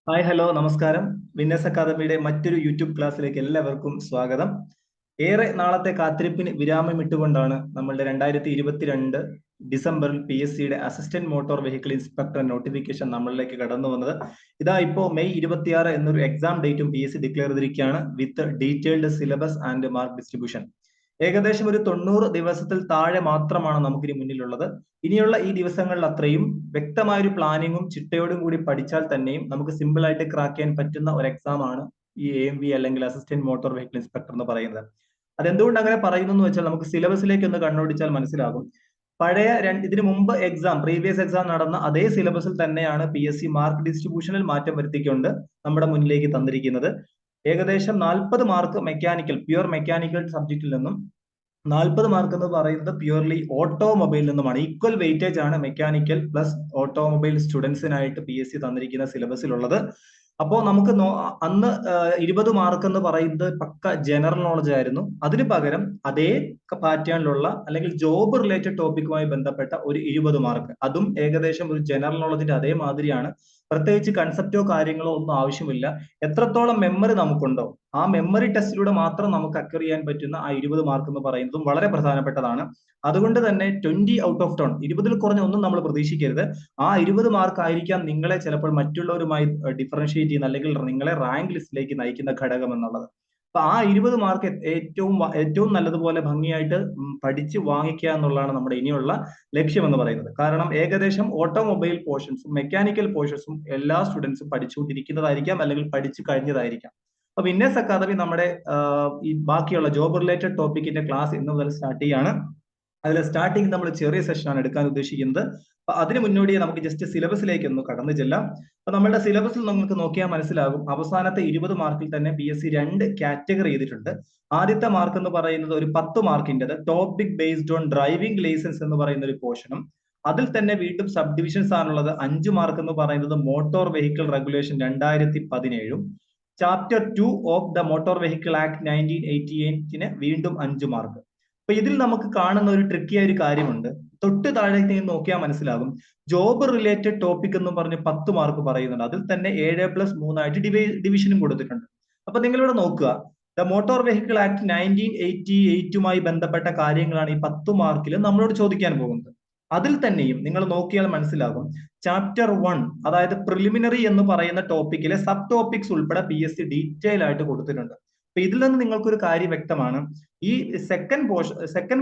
Hi hello നമസ്കാരം. Winners അക്കാദമിയുടെ മറ്റൊരു യൂട്യൂബ് ക്ലാസ്സിലേക്ക് എല്ലാവർക്കും സ്വാഗതം. ഏറെ നാളത്തെ കാത്തിരിപ്പിന് വിരാമം ഇട്ടുകൊണ്ടാണ് നമ്മളുടെ 2022 ഡിസംബറിൽ PSCയുടെ assistant motor vehicle inspector notification നമ്മളിലേക്ക് കടന്നു വന്നത്. ഇതാ ഇപ്പോൾ മെയ് 26 എന്നൊരു എക്സാം ഡേറ്റും PSC ഡിക്ലെയർ ചെയ്തിരിക്കുകയാണ് വിത്ത് detailed syllabus and mark distribution. ഏകദേശം ഒരു 90 ദിവസത്തിൽ താഴെ മാത്രമാണ് നമുക്കിനി മുന്നിലുള്ളത്. ഇനിയുള്ള ഈ ദിവസങ്ങളിൽ അത്രയും വ്യക്തമായ ഒരു പ്ലാനിങ്ങും ചിട്ടയോടും കൂടി പഠിച്ചാൽ തന്നെയും നമുക്ക് സിമ്പിൾ ആയിട്ട് ക്രാക്ക് ചെയ്യാൻ പറ്റുന്ന ഒരു എക്സാം ആണ് ഈ AMV അല്ലെങ്കിൽ അസിസ്റ്റന്റ് മോട്ടോർ വെഹിക്കിൾ ഇൻസ്പെക്ടർ എന്ന് പറയുന്നത്. അതെന്തുകൊണ്ട് അങ്ങനെ പറയുന്നു എന്ന് വെച്ചാൽ നമുക്ക് സിലബസിലേക്ക് ഒന്ന് കണ്ണോടിച്ചാൽ മനസ്സിലാകും. പഴയ ഇതിനു മുമ്പ് പ്രീവിയസ് എക്സാം നടന്ന അതേ സിലബസിൽ തന്നെയാണ് PSC മാർക്ക് ഡിസ്ട്രിബ്യൂഷനിൽ മാറ്റം വരുത്തിക്കൊണ്ട് നമ്മുടെ മുന്നിലേക്ക് തന്നിരിക്കുന്നത്. ഏകദേശം 40 മാർക്ക് മെക്കാനിക്കൽ പ്യുവർ മെക്കാനിക്കൽ സബ്ജക്റ്റിൽ നിന്നും 40 മാർക്ക് എന്ന് പറയുന്നത് പ്യുവർലി ഓട്ടോമൊബൈലിൽ നിന്നുമാണ്. ഈക്വൽ വെയിറ്റേജ് ആണ് മെക്കാനിക്കൽ പ്ലസ് ഓട്ടോമൊബൈൽ സ്റ്റുഡൻസിനായിട്ട് PSC തന്നിരിക്കുന്ന സിലബസിലുള്ളത്. അപ്പോൾ നമുക്ക് അന്ന് 20 മാർക്ക് എന്ന് പറയുന്നത് പക്ക ജനറൽ നോളജ് ആയിരുന്നു. അതിന് പകരം അതേ പാറ്റേണിലുള്ള അല്ലെങ്കിൽ ജോബ് റിലേറ്റഡ് ടോപ്പിക്കുമായി ബന്ധപ്പെട്ട ഒരു 20 മാർക്ക്, അതും ഏകദേശം ഒരു ജനറൽ നോളജിന്റെ അതേ മാതിരിയാണ്. പ്രത്യേകിച്ച് കൺസെപ്റ്റോ കാര്യങ്ങളോ ഒന്നും ആവശ്യമില്ല. എത്രത്തോളം മെമ്മറി നമുക്കുണ്ടോ ആ മെമ്മറി ടെസ്റ്റിലൂടെ മാത്രം നമുക്ക് അക്വയർ ചെയ്യാൻ പറ്റുന്ന ആ 20 മാർക്ക് എന്ന് പറയുന്നതും വളരെ പ്രധാനപ്പെട്ടതാണ്. അതുകൊണ്ട് തന്നെ 20 ഔട്ട് ഓഫ് 10, 20ൽ കുറഞ്ഞ ഒന്നും നമ്മൾ പ്രതീക്ഷിക്കരുത്. ആ 20 മാർക്ക് ആയിരിക്കാം നിങ്ങളെ ചിലപ്പോൾ മറ്റുള്ളവരുമായി ഡിഫറൻഷിയേറ്റ് ചെയ്യുന്ന അല്ലെങ്കിൽ നിങ്ങളെ റാങ്ക് ലിസ്റ്റിലേക്ക് നയിക്കുന്ന ഘടകം എന്നുള്ളത്. അപ്പൊ ആ 20 മാർക്ക് ഏറ്റവും നല്ലതുപോലെ ഭംഗിയായിട്ട് പഠിച്ച് വാങ്ങിക്കുക എന്നുള്ളതാണ് നമ്മുടെ ഇനിയുള്ള ലക്ഷ്യം എന്ന് പറയുന്നത്. കാരണം ഏകദേശം ഓട്ടോമൊബൈൽ പോർഷൻസും മെക്കാനിക്കൽ പോർഷൻസും എല്ലാ സ്റ്റുഡൻസും പഠിച്ചുകൊണ്ടിരിക്കുന്നതായിരിക്കാം അല്ലെങ്കിൽ പഠിച്ചു കഴിഞ്ഞതായിരിക്കാം. അപ്പൊ വിന്നേഴ്സ് അക്കാദമി നമ്മുടെ ഈ ബാക്കിയുള്ള ജോബ് റിലേറ്റഡ് ടോപ്പിക്കിന്റെ ക്ലാസ് ഇന്ന് മുതൽ സ്റ്റാർട്ട് ചെയ്യാണ്. അതിൽ സ്റ്റാർട്ടിങ് നമ്മൾ ചെറിയ സെഷനാണ് എടുക്കാൻ ഉദ്ദേശിക്കുന്നത്. അപ്പൊ അതിന് മുന്നോടി നമുക്ക് ജസ്റ്റ് സിലബസിലേക്ക് ഒന്ന് കടന്നു ചെല്ലാം. അപ്പൊ നമ്മുടെ സിലബസിൽ നമുക്ക് നോക്കിയാൽ മനസ്സിലാകും, അവസാനത്തെ 20 മാർക്കിൽ തന്നെ PSC 2 കാറ്റഗറി ചെയ്തിട്ടുണ്ട്. ആദ്യത്തെ മാർക്ക് എന്ന് പറയുന്നത് ഒരു 10 മാർക്കിൻ്റെത് topic based on driving licence എന്ന് പറയുന്ന ഒരു പോർഷനും, അതിൽ തന്നെ വീണ്ടും സബ് ഡിവിഷൻസ് ആണുള്ളത്. 5 മാർക്ക് എന്ന് പറയുന്നത് motor vehicle regulation 2017, chapter 2 of the motor vehicle act 1988 വീണ്ടും 5 മാർക്ക്. അപ്പൊ ഇതിൽ നമുക്ക് കാണുന്ന ഒരു ട്രിക്കിയായ ഒരു കാര്യമുണ്ട്. തൊട്ട് താഴേക്ക് നോക്കിയാൽ മനസ്സിലാകും, ജോബ് റിലേറ്റഡ് ടോപ്പിക് എന്ന് പറഞ്ഞ് 10 മാർക്ക് പറയുന്നുണ്ട്. അതിൽ തന്നെ 7+3 ആയിട്ട് ഡിവിഷനും കൊടുത്തിട്ടുണ്ട്. അപ്പൊ നിങ്ങളിവിടെ നോക്കുക, ദ മോട്ടോർ വെഹിക്കിൾ ആക്ട് 1988 ബന്ധപ്പെട്ട കാര്യങ്ങളാണ് ഈ 10 മാർക്കിൽ നമ്മളോട് ചോദിക്കാൻ പോകുന്നത്. അതിൽ തന്നെയും നിങ്ങൾ നോക്കിയാൽ മനസ്സിലാകും, ചാപ്റ്റർ 1 അതായത് പ്രിലിമിനറി എന്ന് പറയുന്ന ടോപ്പിക്കിലെ സബ് ടോപ്പിക്സ് ഉൾപ്പെടെ PSC ഡീറ്റെയിൽ ആയിട്ട് കൊടുത്തിട്ടുണ്ട്. അപ്പൊ ഇതിൽ നിന്ന് നിങ്ങൾക്കൊരു കാര്യം വ്യക്തമാണ്, ഈ സെക്കൻഡ്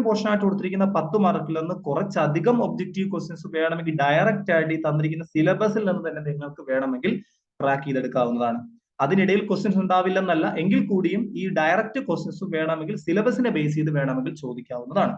പോർഷൻ ആയിട്ട് കൊടുത്തിരിക്കുന്ന 10 മാർക്കിൽ നിന്ന് കുറച്ചധികം ഒബ്ജക്റ്റീവ് ക്വസ്റ്റ്യൻസ് വേണമെങ്കിൽ ഡയറക്റ്റ് ആയിട്ട് ഈ തന്നിരിക്കുന്ന സിലബസിൽ നിന്ന് തന്നെ നിങ്ങൾക്ക് വേണമെങ്കിൽ ട്രാക്ക് ചെയ്തെടുക്കാവുന്നതാണ്. അതിനിടയിൽ ക്വസ്റ്റ്യൻസ് ഉണ്ടാവില്ലെന്നല്ല, എങ്കിൽ കൂടിയും ഈ ഡയറക്റ്റ് ക്വസ്റ്റ്യൻസ് വേണമെങ്കിൽ സിലബസിനെ ബേസ് ചെയ്ത് വേണമെങ്കിൽ ചോദിക്കാവുന്നതാണ്.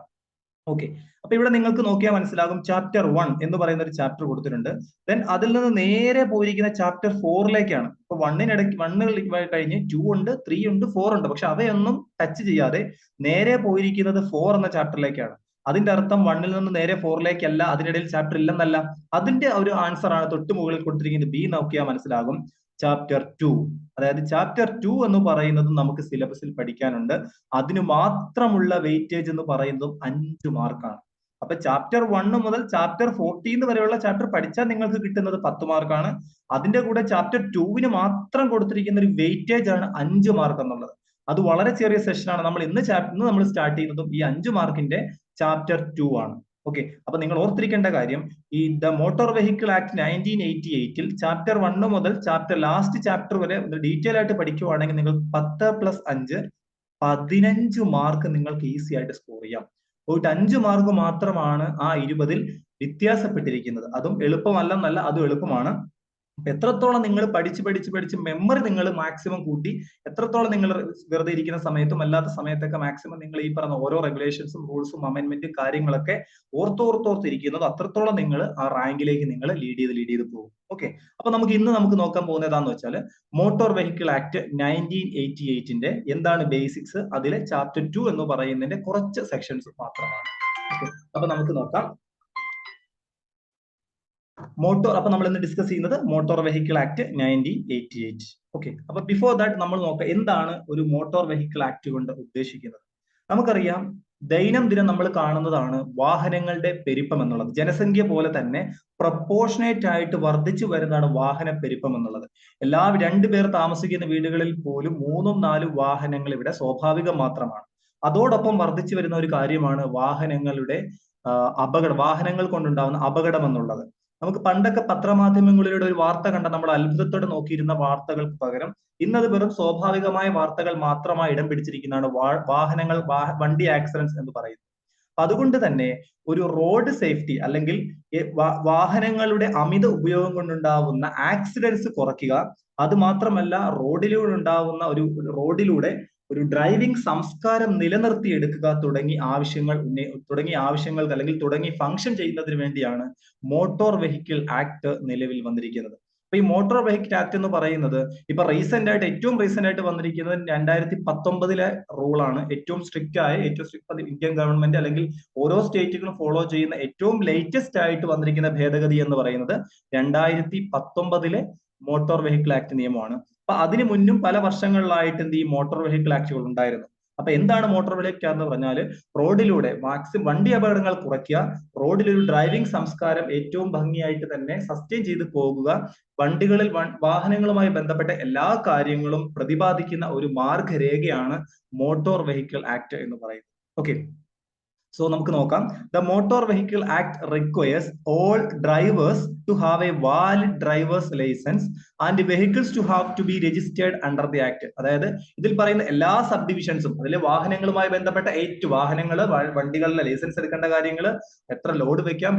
ഓക്കെ, അപ്പൊ ഇവിടെ നിങ്ങൾക്ക് നോക്കിയാൽ മനസ്സിലാകും, ചാപ്റ്റർ 1 എന്ന് പറയുന്ന ഒരു ചാപ്റ്റർ കൊടുത്തിട്ടുണ്ട്. ദെൻ അതിൽ നിന്ന് നേരെ പോയിരിക്കുന്ന ചാപ്റ്റർ 4ലേക്കാണ്. ഇപ്പൊ 1 കഴിഞ്ഞ് 2 ഉണ്ട്, 3 ഉണ്ട്, 4 ഉണ്ട്. പക്ഷെ അവയൊന്നും ടച്ച് ചെയ്യാതെ നേരെ പോയിരിക്കുന്നത് 4 എന്ന ചാപ്റ്ററിലേക്കാണ്. അതിന്റെ അർത്ഥം 1ൽ നിന്ന് നേരെ 4ലേക്കല്ല, അതിനിടയിൽ ചാപ്റ്റർ ഇല്ലെന്നല്ല. അതിന്റെ ഒരു ആൻസർ ആണ് തൊട്ട് മുകളിൽ കൊടുത്തിരിക്കുന്നത്. B നോക്കിയാൽ മനസ്സിലാകും, ചാപ്റ്റർ 2. അതായത് ചാപ്റ്റർ 2 എന്ന് പറയുന്നത് നമുക്ക് സിലബസിൽ പഠിക്കാനുണ്ട്. അതിന് മാത്രമുള്ള വെയിറ്റേജ് എന്ന് പറയുന്നതും 5 മാർക്കാണ്. അപ്പൊ ചാപ്റ്റർ 1 മുതൽ ചാപ്റ്റർ 14 വരെയുള്ള ചാപ്റ്റർ പഠിച്ചാൽ നിങ്ങൾക്ക് കിട്ടുന്നത് 10 മാർക്കാണ്. അതിന്റെ കൂടെ ചാപ്റ്റർ 2 മാത്രം കൊടുത്തിരിക്കുന്ന ഒരു വെയിറ്റേജ് ആണ് 5 മാർക്ക് എന്നുള്ളത്. അത് വളരെ ചെറിയ സെഷനാണ്. നമ്മൾ ഇന്ന് നമ്മൾ സ്റ്റാർട്ട് ചെയ്യുന്നതും ഈ 5 മാർക്കിന്റെ ചാപ്റ്റർ 2 ആണ്. ഓക്കെ, അപ്പൊ നിങ്ങൾ ഓർത്തിരിക്കേണ്ട കാര്യം, ഈ the motor vehicle act 1988 chapter 1 മുതൽ ലാസ്റ്റ് ചാപ്റ്റർ വരെ ഡീറ്റെയിൽ ആയിട്ട് പഠിക്കുവാണെങ്കിൽ നിങ്ങൾ 10+5 15 മാർക്ക് നിങ്ങൾക്ക് ഈസി ആയിട്ട് സ്കോർ ചെയ്യാം. പോയിട്ട് 5 മാർക്ക് മാത്രമാണ് ആ 20ൽ വ്യത്യാസപ്പെട്ടിരിക്കുന്നത്. അതും എളുപ്പമല്ലെന്നല്ല, അതും എളുപ്പമാണ്. എത്രത്തോളം നിങ്ങൾ പഠിച്ച് മെമ്മറി നിങ്ങൾ മാക്സിമം കൂട്ടി, എത്രത്തോളം നിങ്ങൾ വെറുതെ ഇരിക്കുന്ന സമയത്തും അല്ലാത്ത സമയത്തൊക്കെ മാക്സിമം നിങ്ങൾ ഈ പറഞ്ഞ ഓരോ റെഗുലേഷൻസും റൂൾസും അമെന്റ്മെന്റും കാര്യങ്ങളൊക്കെ ഓർത്തോർത്തിരിക്കുന്നത്, അത്രത്തോളം നിങ്ങൾ ആ റാങ്കിലേക്ക് നിങ്ങൾ ലീഡ് ചെയ്ത് പോകും. ഓക്കെ, അപ്പൊ നമുക്ക് നോക്കാൻ പോകുന്നത് ഏതാന്ന് വെച്ചാൽ, മോട്ടോർ വെഹിക്കിൾ ആക്ട് 1988 എന്താണ് ബേസിക്സ്, അതിലെ ചാപ്റ്റർ 2 എന്ന് പറയുന്നതിന്റെ കുറച്ച് സെക്ഷൻസ് മാത്രമാണ്. ഓക്കെ, അപ്പൊ നമുക്ക് നോക്കാം. അപ്പൊ നമ്മൾ ഇന്ന് ഡിസ്കസ് ചെയ്യുന്നത് മോട്ടോർ വെഹിക്കിൾ ആക്ട് 1988. ഓക്കെ, അപ്പൊ ബിഫോർ ദാറ്റ് നമ്മൾ നോക്കാം എന്താണ് ഒരു മോട്ടോർ വെഹിക്കിൾ ആക്ട് കൊണ്ട് ഉദ്ദേശിക്കുന്നത്. നമുക്കറിയാം, ദൈനംദിനം നമ്മൾ കാണുന്നതാണ് വാഹനങ്ങളുടെ പെരുപ്പം എന്നുള്ളത്. ജനസംഖ്യ പോലെ തന്നെ പ്രപ്പോർഷനേറ്റ് ആയിട്ട് വർദ്ധിച്ചു വരുന്നതാണ് വാഹന പെരുപ്പം എന്നുള്ളത്. രണ്ടുപേർ താമസിക്കുന്ന വീടുകളിൽ പോലും 3-4 വാഹനങ്ങൾ ഇവിടെ സ്വാഭാവികം മാത്രമാണ്. അതോടൊപ്പം വർദ്ധിച്ചു വരുന്ന ഒരു കാര്യമാണ് വാഹനങ്ങളുടെ വാഹനങ്ങൾ കൊണ്ടുണ്ടാവുന്ന അപകടം എന്നുള്ളത്. നമുക്ക് പണ്ടൊക്കെ പത്രമാധ്യമങ്ങളിലൂടെ ഒരു വാർത്ത കണ്ട നമ്മൾ അത്ഭുതത്തോടെ നോക്കിയിരുന്ന വാർത്തകൾക്ക് പകരം ഇന്നത് വെറും സ്വാഭാവികമായ വാർത്തകൾ മാത്രമായി ഇടം പിടിച്ചിരിക്കുന്നതാണ് വണ്ടി ആക്സിഡൻസ് എന്ന് പറയുന്നത്. അപ്പൊ അതുകൊണ്ട് തന്നെ ഒരു റോഡ് സേഫ്റ്റി അല്ലെങ്കിൽ വാഹനങ്ങളുടെ അമിത ഉപയോഗം കൊണ്ടുണ്ടാവുന്ന ആക്സിഡൻസ് കുറയ്ക്കുക, അത് മാത്രമല്ല റോഡിലൂടെ ഒരു ഡ്രൈവിംഗ് സംസ്കാരം നിലനിർത്തിയെടുക്കുക തുടങ്ങിയ ആവശ്യങ്ങൾക്ക് അല്ലെങ്കിൽ ഫംഗ്ഷൻ ചെയ്യുന്നതിന് വേണ്ടിയാണ് മോട്ടോർ വെഹിക്കിൾ ആക്ട് നിലവിൽ വന്നിരിക്കുന്നത്. അപ്പൊ ഈ മോട്ടോർ വെഹിക്കിൾ ആക്ട് എന്ന് പറയുന്നത് ഏറ്റവും റീസെന്റ് ആയിട്ട് വന്നിരിക്കുന്നത് 2019 റൂളാണ്. ഏറ്റവും സ്ട്രിക്റ്റ് ഇന്ത്യൻ ഗവൺമെന്റ് അല്ലെങ്കിൽ ഓരോ സ്റ്റേറ്റുകളും ഫോളോ ചെയ്യുന്ന ഏറ്റവും ലേറ്റസ്റ്റ് ആയിട്ട് വന്നിരിക്കുന്ന ഭേദഗതി എന്ന് പറയുന്നത് 2019 മോട്ടോർ വെഹിക്കിൾ ആക്ട് നിയമമാണ്. അപ്പൊ അതിനു മുന്നും പല വർഷങ്ങളിലായിട്ട് ഈ മോട്ടോർ വെഹിക്കിൾ ആക്ടുകൾ ഉണ്ടായിരുന്നു. അപ്പൊ എന്താണ് മോട്ടോർ വെഹിക്കിൾ ആക്ട് എന്ന് പറഞ്ഞാൽ, റോഡിലൂടെ വണ്ടി അപകടങ്ങൾ കുറയ്ക്കുക, റോഡിലൊരു ഡ്രൈവിംഗ് സംസ്കാരം ഏറ്റവും ഭംഗിയായിട്ട് തന്നെ സസ്റ്റെയിൻ ചെയ്ത് പോകുക, വാഹനങ്ങളുമായി ബന്ധപ്പെട്ട എല്ലാ കാര്യങ്ങളും പ്രതിപാദിക്കുന്ന ഒരു മാർഗരേഖയാണ് മോട്ടോർ വെഹിക്കിൾ ആക്ട് എന്ന് പറയുന്നത്. ഓക്കെ, സോ നമുക്ക് നോക്കാം. The motor vehicle act requires all drivers to have a valid driver's licence and vehicles to have to be registered under the act. അതായത് ഇതിൽ പറയുന്ന എല്ലാ സബ് ഡിവിഷൻസും, അതിലെ വാഹനങ്ങളുമായി ബന്ധപ്പെട്ട വണ്ടികളുടെ ലൈസൻസ് എടുക്കേണ്ട കാര്യങ്ങൾ, എത്ര ലോഡ് വെക്കാം,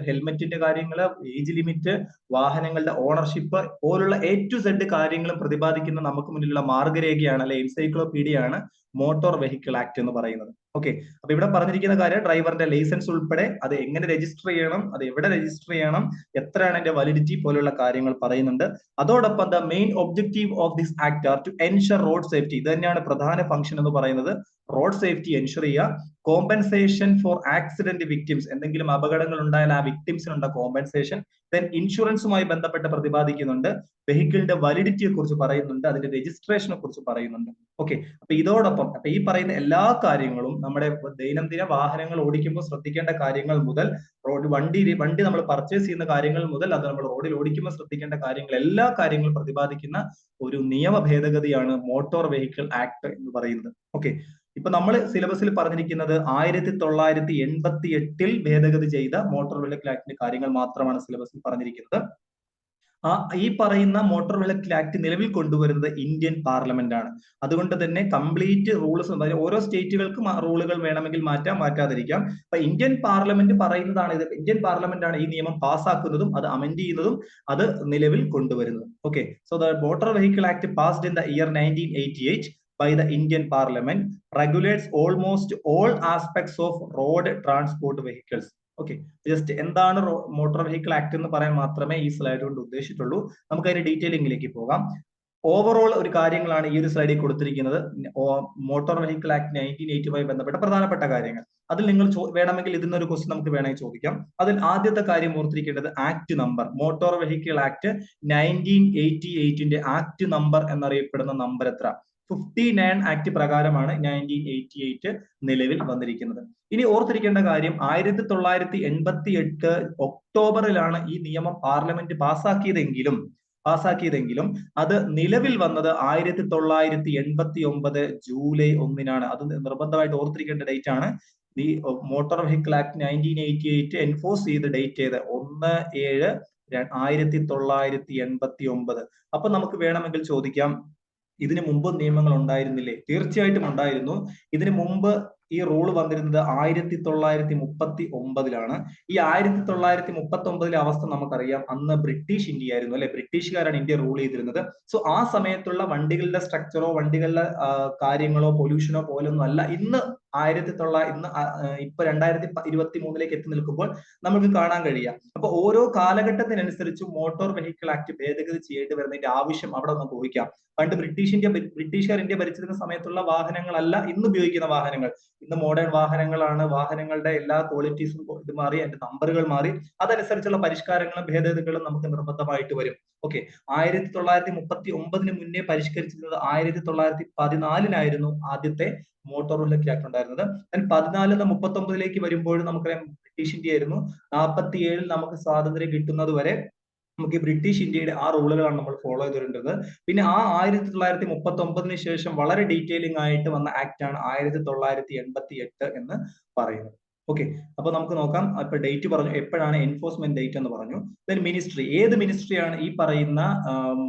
ഹെൽമെറ്റിന്റെ കാര്യങ്ങൾ, ഏജ് ലിമിറ്റ്, വാഹനങ്ങളുടെ ഓണർഷിപ്പ് പോലുള്ള A to Z കാര്യങ്ങളും പ്രതിപാദിക്കുന്ന നമുക്ക് മുന്നിലുള്ള മാർഗരേഖയാണ്, അല്ലെ എൻസൈക്ലോപീഡിയയാണ് മോട്ടോർ വെഹിക്കിൾ ആക്ട് എന്ന് പറയുന്നത്. ഓക്കെ, അപ്പൊ ഇവിടെ പറഞ്ഞിരിക്കുന്ന കാര്യം ഡ്രൈവറിന്റെ ലൈസൻസ് ഉൾപ്പെടെ അത് എങ്ങനെ രജിസ്റ്റർ ചെയ്യണം, അത് എവിടെ രജിസ്റ്റർ ചെയ്യണം, എത്രയാണ് അതിന്റെ വാലിഡിറ്റി പോലുള്ള കാര്യങ്ങൾ പറയുന്നുണ്ട്. അതോടൊപ്പം the main objective of this act are to ensure road safety. ഇത് തന്നെയാണ് പ്രധാന ഫംഗ്ഷൻ എന്ന് പറയുന്നത്. റോഡ് സേഫ്റ്റി എൻഷുർ ചെയ്യുക, കോമ്പൻസേഷൻ ഫോർ ആക്സിഡന്റ് വിക്ടിംസ്, എന്തെങ്കിലും അപകടങ്ങൾ ഉണ്ടായാൽ ആ വിക്ടിംസിനുള്ള കോമ്പൻസേഷൻ, ദെൻ ഇൻഷുറൻസുമായി ബന്ധപ്പെട്ട് പ്രതിപാദിക്കുന്നുണ്ട്, വെഹിക്കിളിന്റെ വാലിഡിറ്റിയെ കുറിച്ച് പറയുന്നുണ്ട്, അതിന്റെ രജിസ്ട്രേഷനെ കുറിച്ച് പറയുന്നുണ്ട്. ഓക്കെ, അപ്പൊ ഇതോടൊപ്പം ഈ പറയുന്ന എല്ലാ കാര്യങ്ങളും നമ്മുടെ ദൈനംദിന വാഹനങ്ങൾ ഓടിക്കുമ്പോൾ ശ്രദ്ധിക്കേണ്ട കാര്യങ്ങൾ മുതൽ വണ്ടി നമ്മൾ പർച്ചേസ് ചെയ്യുന്ന കാര്യങ്ങൾ മുതൽ അത് നമ്മൾ റോഡിൽ ഓടിക്കുമ്പോൾ ശ്രദ്ധിക്കേണ്ട കാര്യങ്ങൾ, എല്ലാ കാര്യങ്ങളും പ്രതിപാദിക്കുന്ന ഒരു നിയമ ഭേദഗതിയാണ് മോട്ടോർ വെഹിക്കിൾ ആക്ട് എന്ന് പറയുന്നത്. ഓക്കെ, ഇപ്പൊ നമ്മൾ സിലബസിൽ പറഞ്ഞിരിക്കുന്നത് 1988 ഭേദഗതി ചെയ്ത മോട്ടോർ വെഹിക്കിൾ ആക്ടിന്റെ കാര്യങ്ങൾ മാത്രമാണ് സിലബസിൽ പറഞ്ഞിരിക്കുന്നത്. ഈ പറയുന്ന മോട്ടോർ വെഹിക്കിൾ ആക്ട് നിലവിൽ കൊണ്ടുവരുന്നത് ഇന്ത്യൻ പാർലമെന്റ് ആണ്. അതുകൊണ്ട് തന്നെ കംപ്ലീറ്റ് റൂൾസ്, ഓരോ സ്റ്റേറ്റുകൾക്കും റൂളുകൾ വേണമെങ്കിൽ മാറ്റാതിരിക്കാം. അപ്പൊ ഇന്ത്യൻ പാർലമെന്റ് പറയുന്നതാണ് ഇത്. ഇന്ത്യൻ പാർലമെന്റ് ആണ് ഈ നിയമം പാസ്സാക്കുന്നതും അത് അമെൻഡ് ചെയ്യുന്നതും അത് നിലവിൽ കൊണ്ടുവരുന്നതും. Okay, so the motor vehicle act passed in the year 1988 by the Indian Parliament regulates almost all aspects of road transport vehicles. Okay, just എന്താണ് മോട്ടോർ വെഹിക്കിൾ ആക്ട് എന്ന് പറയാൻ മാത്രമേ ഈ സ്ലൈഡ് കൊണ്ട് ഉദ്ദേശിച്ചിട്ടുള്ളൂ. നമുക്ക് അതിന്റെ ഡീറ്റെയിലിംഗിലേക്ക് പോകാം. ഓവറോൾ ഒരു കാര്യങ്ങളാണ് ഈ ഒരു സ്ലൈഡിൽ കൊടുത്തിരിക്കുന്നത്. മോട്ടോർ വെഹിക്കിൾ ആക്ട് 1985 ബന്ധപ്പെട്ട പ്രധാനപ്പെട്ട കാര്യങ്ങൾ. അതിൽ നിങ്ങൾ വേണമെങ്കിൽ ഇതിന്നൊരു ക്വസ്റ്റ്യൻ നമുക്ക് വേണമെങ്കിൽ ചോദിക്കാം. അതിൽ ആദ്യത്തെ കാര്യം ഓർത്തിരിക്കേണ്ടത് act number. Motor vehicle act 1988 act number എന്നറിയപ്പെടുന്ന നമ്പർ എത്ര? 59 ആക്ട് പ്രകാരമാണ് 1988 നിലവിൽ വന്നിരിക്കുന്നത്. ഇനി ഓർത്തിരിക്കേണ്ട കാര്യം 1988 ഒക്ടോബറിലാണ് ഈ നിയമം പാർലമെന്റ് പാസ്സാക്കിയതെങ്കിലും അത് നിലവിൽ വന്നത് 1989 ജൂലൈ 1 അത് നിർബന്ധമായിട്ട് ഓർത്തിരിക്കേണ്ട ഡേറ്റ് ആണ്. ഈ മോട്ടോർ വെഹിക്കിൾ ആക്ട് 1988 എൻഫോഴ്സ് ചെയ്ത ഡേറ്റ് ഏത്? 1/7/1989. അപ്പൊ നമുക്ക് വേണമെങ്കിൽ ചോദിക്കാം, ഇതിനു മുമ്പ് നിയമങ്ങൾ ഉണ്ടായിരുന്നില്ലേ? തീർച്ചയായിട്ടും ഉണ്ടായിരുന്നു. ഇതിനു മുമ്പ് ഈ റൂൾ വന്നിരുന്നത് 1939 ഈ 1939 അവസ്ഥ നമുക്കറിയാം. അന്ന് ബ്രിട്ടീഷ് ഇന്ത്യ ആയിരുന്നു, അല്ലെ? ബ്രിട്ടീഷുകാരാണ് ഇന്ത്യ റൂൾ ചെയ്തിരുന്നത്. സോ ആ സമയത്തുള്ള വണ്ടികളുടെ സ്ട്രക്ചറോ വണ്ടികളുടെ കാര്യങ്ങളോ പൊല്യൂഷനോ പോലൊന്നും അല്ല ഇന്ന് ഇപ്പൊ 2023 എത്തി നിൽക്കുമ്പോൾ നമുക്ക് കാണാൻ കഴിയാം. അപ്പൊ ഓരോ കാലഘട്ടത്തിനനുസരിച്ച് മോട്ടോർ വെഹിക്കിൾ ആക്ട് ഭേദഗതി ചെയ്യേണ്ടി വരുന്നതിന്റെ ആവശ്യം അവിടെ നമുക്ക് ഊഹിക്കാം. പണ്ട് ബ്രിട്ടീഷുകാർ ഇന്ത്യ ഭരിച്ചിരുന്ന സമയത്തുള്ള വാഹനങ്ങളല്ല ഇന്ന് ഉപയോഗിക്കുന്ന വാഹനങ്ങൾ. ഇന്ന് മോഡേൺ വാഹനങ്ങളാണ്. വാഹനങ്ങളുടെ എല്ലാ ക്വാളിറ്റീസും ഇത് മാറി, അതിന്റെ നമ്പറുകൾ മാറി, അതനുസരിച്ചുള്ള പരിഷ്കാരങ്ങളും ഭേദഗതികളും നമുക്ക് നിർബന്ധമായിട്ട് വരും. ഓക്കെ, 1939 മുന്നേ പരിഷ്കരിച്ചിരുന്നത് 1914 ആദ്യത്തെ മോട്ടോർ വെഹിക്കിൾ ആക്ട് ഉണ്ടായിരുന്നത്. 14 39 വരുമ്പോൾ നമുക്കറിയാം ബ്രിട്ടീഷ് ഇന്ത്യ ആയിരുന്നു. 47 നമുക്ക് സ്വാതന്ത്ര്യം കിട്ടുന്നത് വരെ നമുക്ക് ഈ ബ്രിട്ടീഷ് ഇന്ത്യയുടെ ആ റൂളുകളാണ് നമ്മൾ ഫോളോ ചെയ്തിട്ടുള്ളത്. പിന്നെ ആ 1939 ശേഷം വളരെ ഡീറ്റെയിലിംഗ് ആയിട്ട് വന്ന ആക്ട് ആണ് 1988 എന്ന് പറയുന്നത്. ഓക്കെ, അപ്പൊ നമുക്ക് നോക്കാം. ഇപ്പൊ ഡേറ്റ് പറഞ്ഞു, എപ്പോഴാണ് എൻഫോഴ്സ്മെന്റ് ഡേറ്റ് എന്ന് പറഞ്ഞു. ദെൻ മിനിസ്ട്രി, ഏത് മിനിസ്ട്രിയാണ് ഈ പറയുന്ന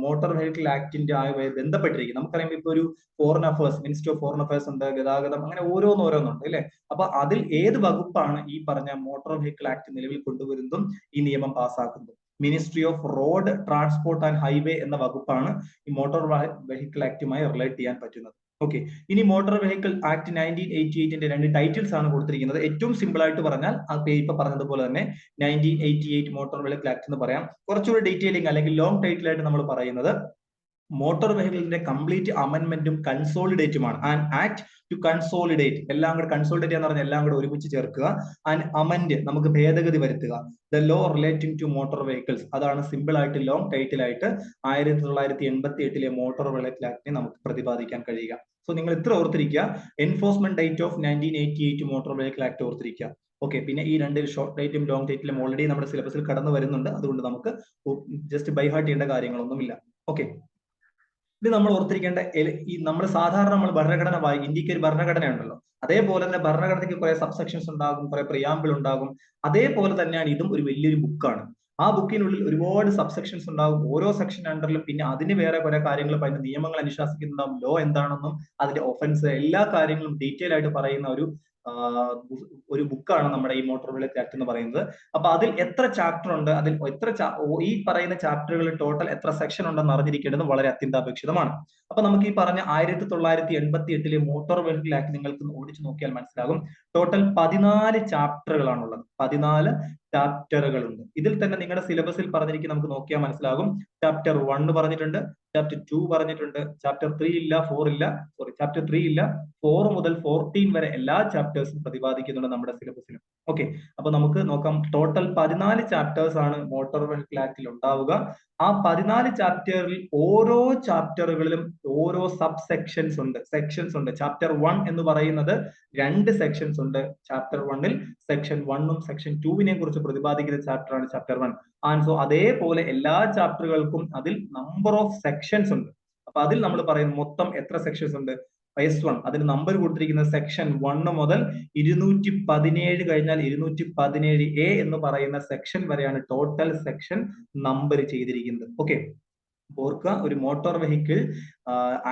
മോട്ടോർ വെഹിക്കിൾ ആക്ടിന്റെ ആയി ബന്ധപ്പെട്ടിരിക്കുന്നത്? നമുക്കറിയാം ഇപ്പൊ ഒരു foreign affairs, ministry of foreign affairs ഉണ്ട്, ഗതാഗതം, അങ്ങനെ ഓരോന്നോരോന്നുണ്ട് അല്ലെ. അപ്പൊ അതിൽ ഏത് വകുപ്പാണ് ഈ പറഞ്ഞ മോട്ടോർ വെഹിക്കിൾ ആക്ട് നിലവിൽ കൊണ്ടുവരുന്നതും ഈ നിയമം പാസ്സാക്കുന്നതും? Ministry of road transport and highway എന്ന വകുപ്പാണ് ഈ മോട്ടോർ വെഹിക്കിൾ ആക്ടുമായി റിലേറ്റ് ചെയ്യാൻ പറ്റുന്നത്. ഓക്കെ, ഇനി മോട്ടോർ വെഹിക്കിൾ ആക്ട് 1988 രണ്ട് ടൈറ്റിൽസ് ആണ് കൊടുത്തിരിക്കുന്നത്. ഏറ്റവും സിമ്പിൾ ആയിട്ട് പറഞ്ഞാൽ ഇപ്പൊ പറഞ്ഞതുപോലെ തന്നെ 1988 മോട്ടോർ വെഹിക്കിൾ ആക്ട് എന്ന് പറയാം. കുറച്ചുകൂടി ഡീറ്റെയിലിംഗ് അല്ലെങ്കിൽ ലോങ് ടൈറ്റിൽ ആയിട്ട് നമ്മൾ പറയുന്നത് മോട്ടോർ വെഹിക്കിളിന്റെ കംപ്ലീറ്റ് അമെന്റ്മെന്റും കൺസോളിഡേറ്റുമാണ്. ആൻഡ് ആക്ട് ടു കൺസോളിഡേറ്റ്, എല്ലാം കൂടെ കൺസോളിഡേറ്റ് എന്ന് പറഞ്ഞാൽ എല്ലാം കൂടെ ഒരുമിച്ച് ചേർക്കുക. ആൻഡ് അമെന്റ്, നമുക്ക് ഭേദഗതി വരുത്തുക. The law relating to motor vehicles, അതാണ് സിമ്പിൾ ആയിട്ട് ലോങ് ടൈറ്റിൽ ആയിട്ട് 1988 മോട്ടോർ വെഹിക്കിൾ ആക്ടിനെ നമുക്ക് പ്രതിപാദിക്കാൻ കഴിയുക. സോ നിങ്ങൾ ഇത്ര ഓർത്തിരിക്കുക, enforcement date of 1988 motor vehicle act ഓർത്തിരിക്കുക. ഓക്കെ, പിന്നെ ഈ രണ്ട് ഷോർട്ട് ടൈറ്റും ലോങ് ടൈറ്റിലും ഓൾറെഡി നമ്മുടെ സിലബസിൽ കടന്നു വരുന്നുണ്ട്. അതുകൊണ്ട് നമുക്ക് ജസ്റ്റ് ബൈ ഹാർട്ട് ചെയ്യേണ്ട കാര്യങ്ങളൊന്നുമില്ല. ഓക്കെ, ഇത് നമ്മൾ ഓർത്തിരിക്കേണ്ട, ഈ നമ്മൾ സാധാരണ നമ്മൾ ഭരണഘടന വായിക്കും, ഇന്ത്യക്ക് ഒരു ഭരണഘടന ഉണ്ടല്ലോ, അതേപോലെ തന്നെ ഭരണഘടനയ്ക്ക് കുറെ സബ്സെക്ഷൻസ് ഉണ്ടാകും, കുറെ പ്രിയാമ്പിൾ ഉണ്ടാകും. അതേപോലെ തന്നെയാണ് ഇതും ഒരു വലിയൊരു ബുക്കാണ്. ആ ബുക്കിനുള്ളിൽ ഒരുപാട് സബ്സെക്ഷൻസ് ഉണ്ടാകും. ഓരോ സെക്ഷൻ അണ്ടറിലും പിന്നെ അതിന് വേറെ കുറെ കാര്യങ്ങൾ, അതിന്റെ നിയമങ്ങൾ അനുശാസിക്കുന്നുണ്ടാവും, ലോ എന്താണെന്നും അതിന്റെ ഒഫൻസ്, എല്ലാ കാര്യങ്ങളും ഡീറ്റെയിൽ ആയിട്ട് പറയുന്ന ഒരു ബുക്കാണ് നമ്മുടെ ഈ മോട്ടോർ വെഹിക്കിൾ ആക്ട് എന്ന് പറയുന്നത്. അപ്പൊ അതിൽ എത്ര ചാപ്റ്റർ ഉണ്ട്, അതിൽ ഈ പറയുന്ന ചാപ്റ്ററുകളിൽ ടോട്ടൽ എത്ര സെക്ഷൻ ഉണ്ടെന്ന് അറിഞ്ഞിരിക്കേണ്ടത് വളരെ അത്യന്താപേക്ഷിതമാണ്. അപ്പൊ നമുക്ക് ഈ പറഞ്ഞ 1988 മോട്ടോർ വെഹിക്കിൾ ആക്ട് നിങ്ങൾക്ക് ഓടിച്ചു നോക്കിയാൽ മനസ്സിലാകും. ടോട്ടൽ 14 ചാപ്റ്ററുകളാണുള്ളത്. 14 ചാപ്റ്ററുകളുണ്ട്. ഇതിൽ തന്നെ നിങ്ങളുടെ സിലബസിൽ പറഞ്ഞിരിക്കും, നമുക്ക് നോക്കിയാൽ മനസ്സിലാകും. ചാപ്റ്റർ 1 പറഞ്ഞിട്ടുണ്ട്, ചാപ്റ്റർ 2 പറഞ്ഞിട്ടുണ്ട്, ചാപ്റ്റർ 3 ഇല്ല, 4 ഇല്ല, ചാപ്റ്റർ 3 ഇല്ല, 4 മുതൽ 14 വരെ എല്ലാ ചാപ്റ്റേഴ്സും പ്രതിപാദിക്കുന്നുണ്ട് നമ്മുടെ സിലബസിലും. ഓക്കെ, അപ്പൊ നമുക്ക് നോക്കാം. ടോട്ടൽ 14 ചാപ്റ്റേഴ്സ് ആണ് മോട്ടോർ വെഹിക്കിൾ ആക്ടിൽ ഉണ്ടാവുക. ആ 14 ചാപ്റ്ററിൽ ഓരോ ചാപ്റ്ററുകളിലും ഓരോ സബ് സെക്ഷൻസ് ഉണ്ട്, സെക്ഷൻസ് ഉണ്ട്. ചാപ്റ്റർ 1 എന്ന് പറയുന്നത് 2 സെക്ഷൻസ് ഉണ്ട്. ചാപ്റ്റർ 1-ൽ സെക്ഷൻ 1-ഉം സെക്ഷൻ 2-വിനെ കുറിച്ച് പ്രതിപാദിക്കുന്ന ചാപ്റ്റർ ആണ് ചാപ്റ്റർ 1. ആൻഡ് സോ അതേപോലെ എല്ലാ ചാപ്റ്ററുകൾക്കും അതിൽ നമ്പർ ഓഫ് സെക്ഷൻസ് ഉണ്ട്. അപ്പൊ അതിൽ നമ്മൾ പറയുന്നത് മൊത്തം എത്ര സെക്ഷൻസ് ഉണ്ട്? S1, അതിന് നമ്പർ കൊടുത്തിരിക്കുന്നത് സെക്ഷൻ 1 മുതൽ 217 കഴിഞ്ഞാൽ 217A എന്ന് പറയുന്ന സെക്ഷൻ വരെയാണ് ടോട്ടൽ സെക്ഷൻ നമ്പർ ചെയ്തിരിക്കുന്നത്. ഓക്കെ, ഓർക്കുക, ഒരു മോട്ടോർ വെഹിക്കിൾ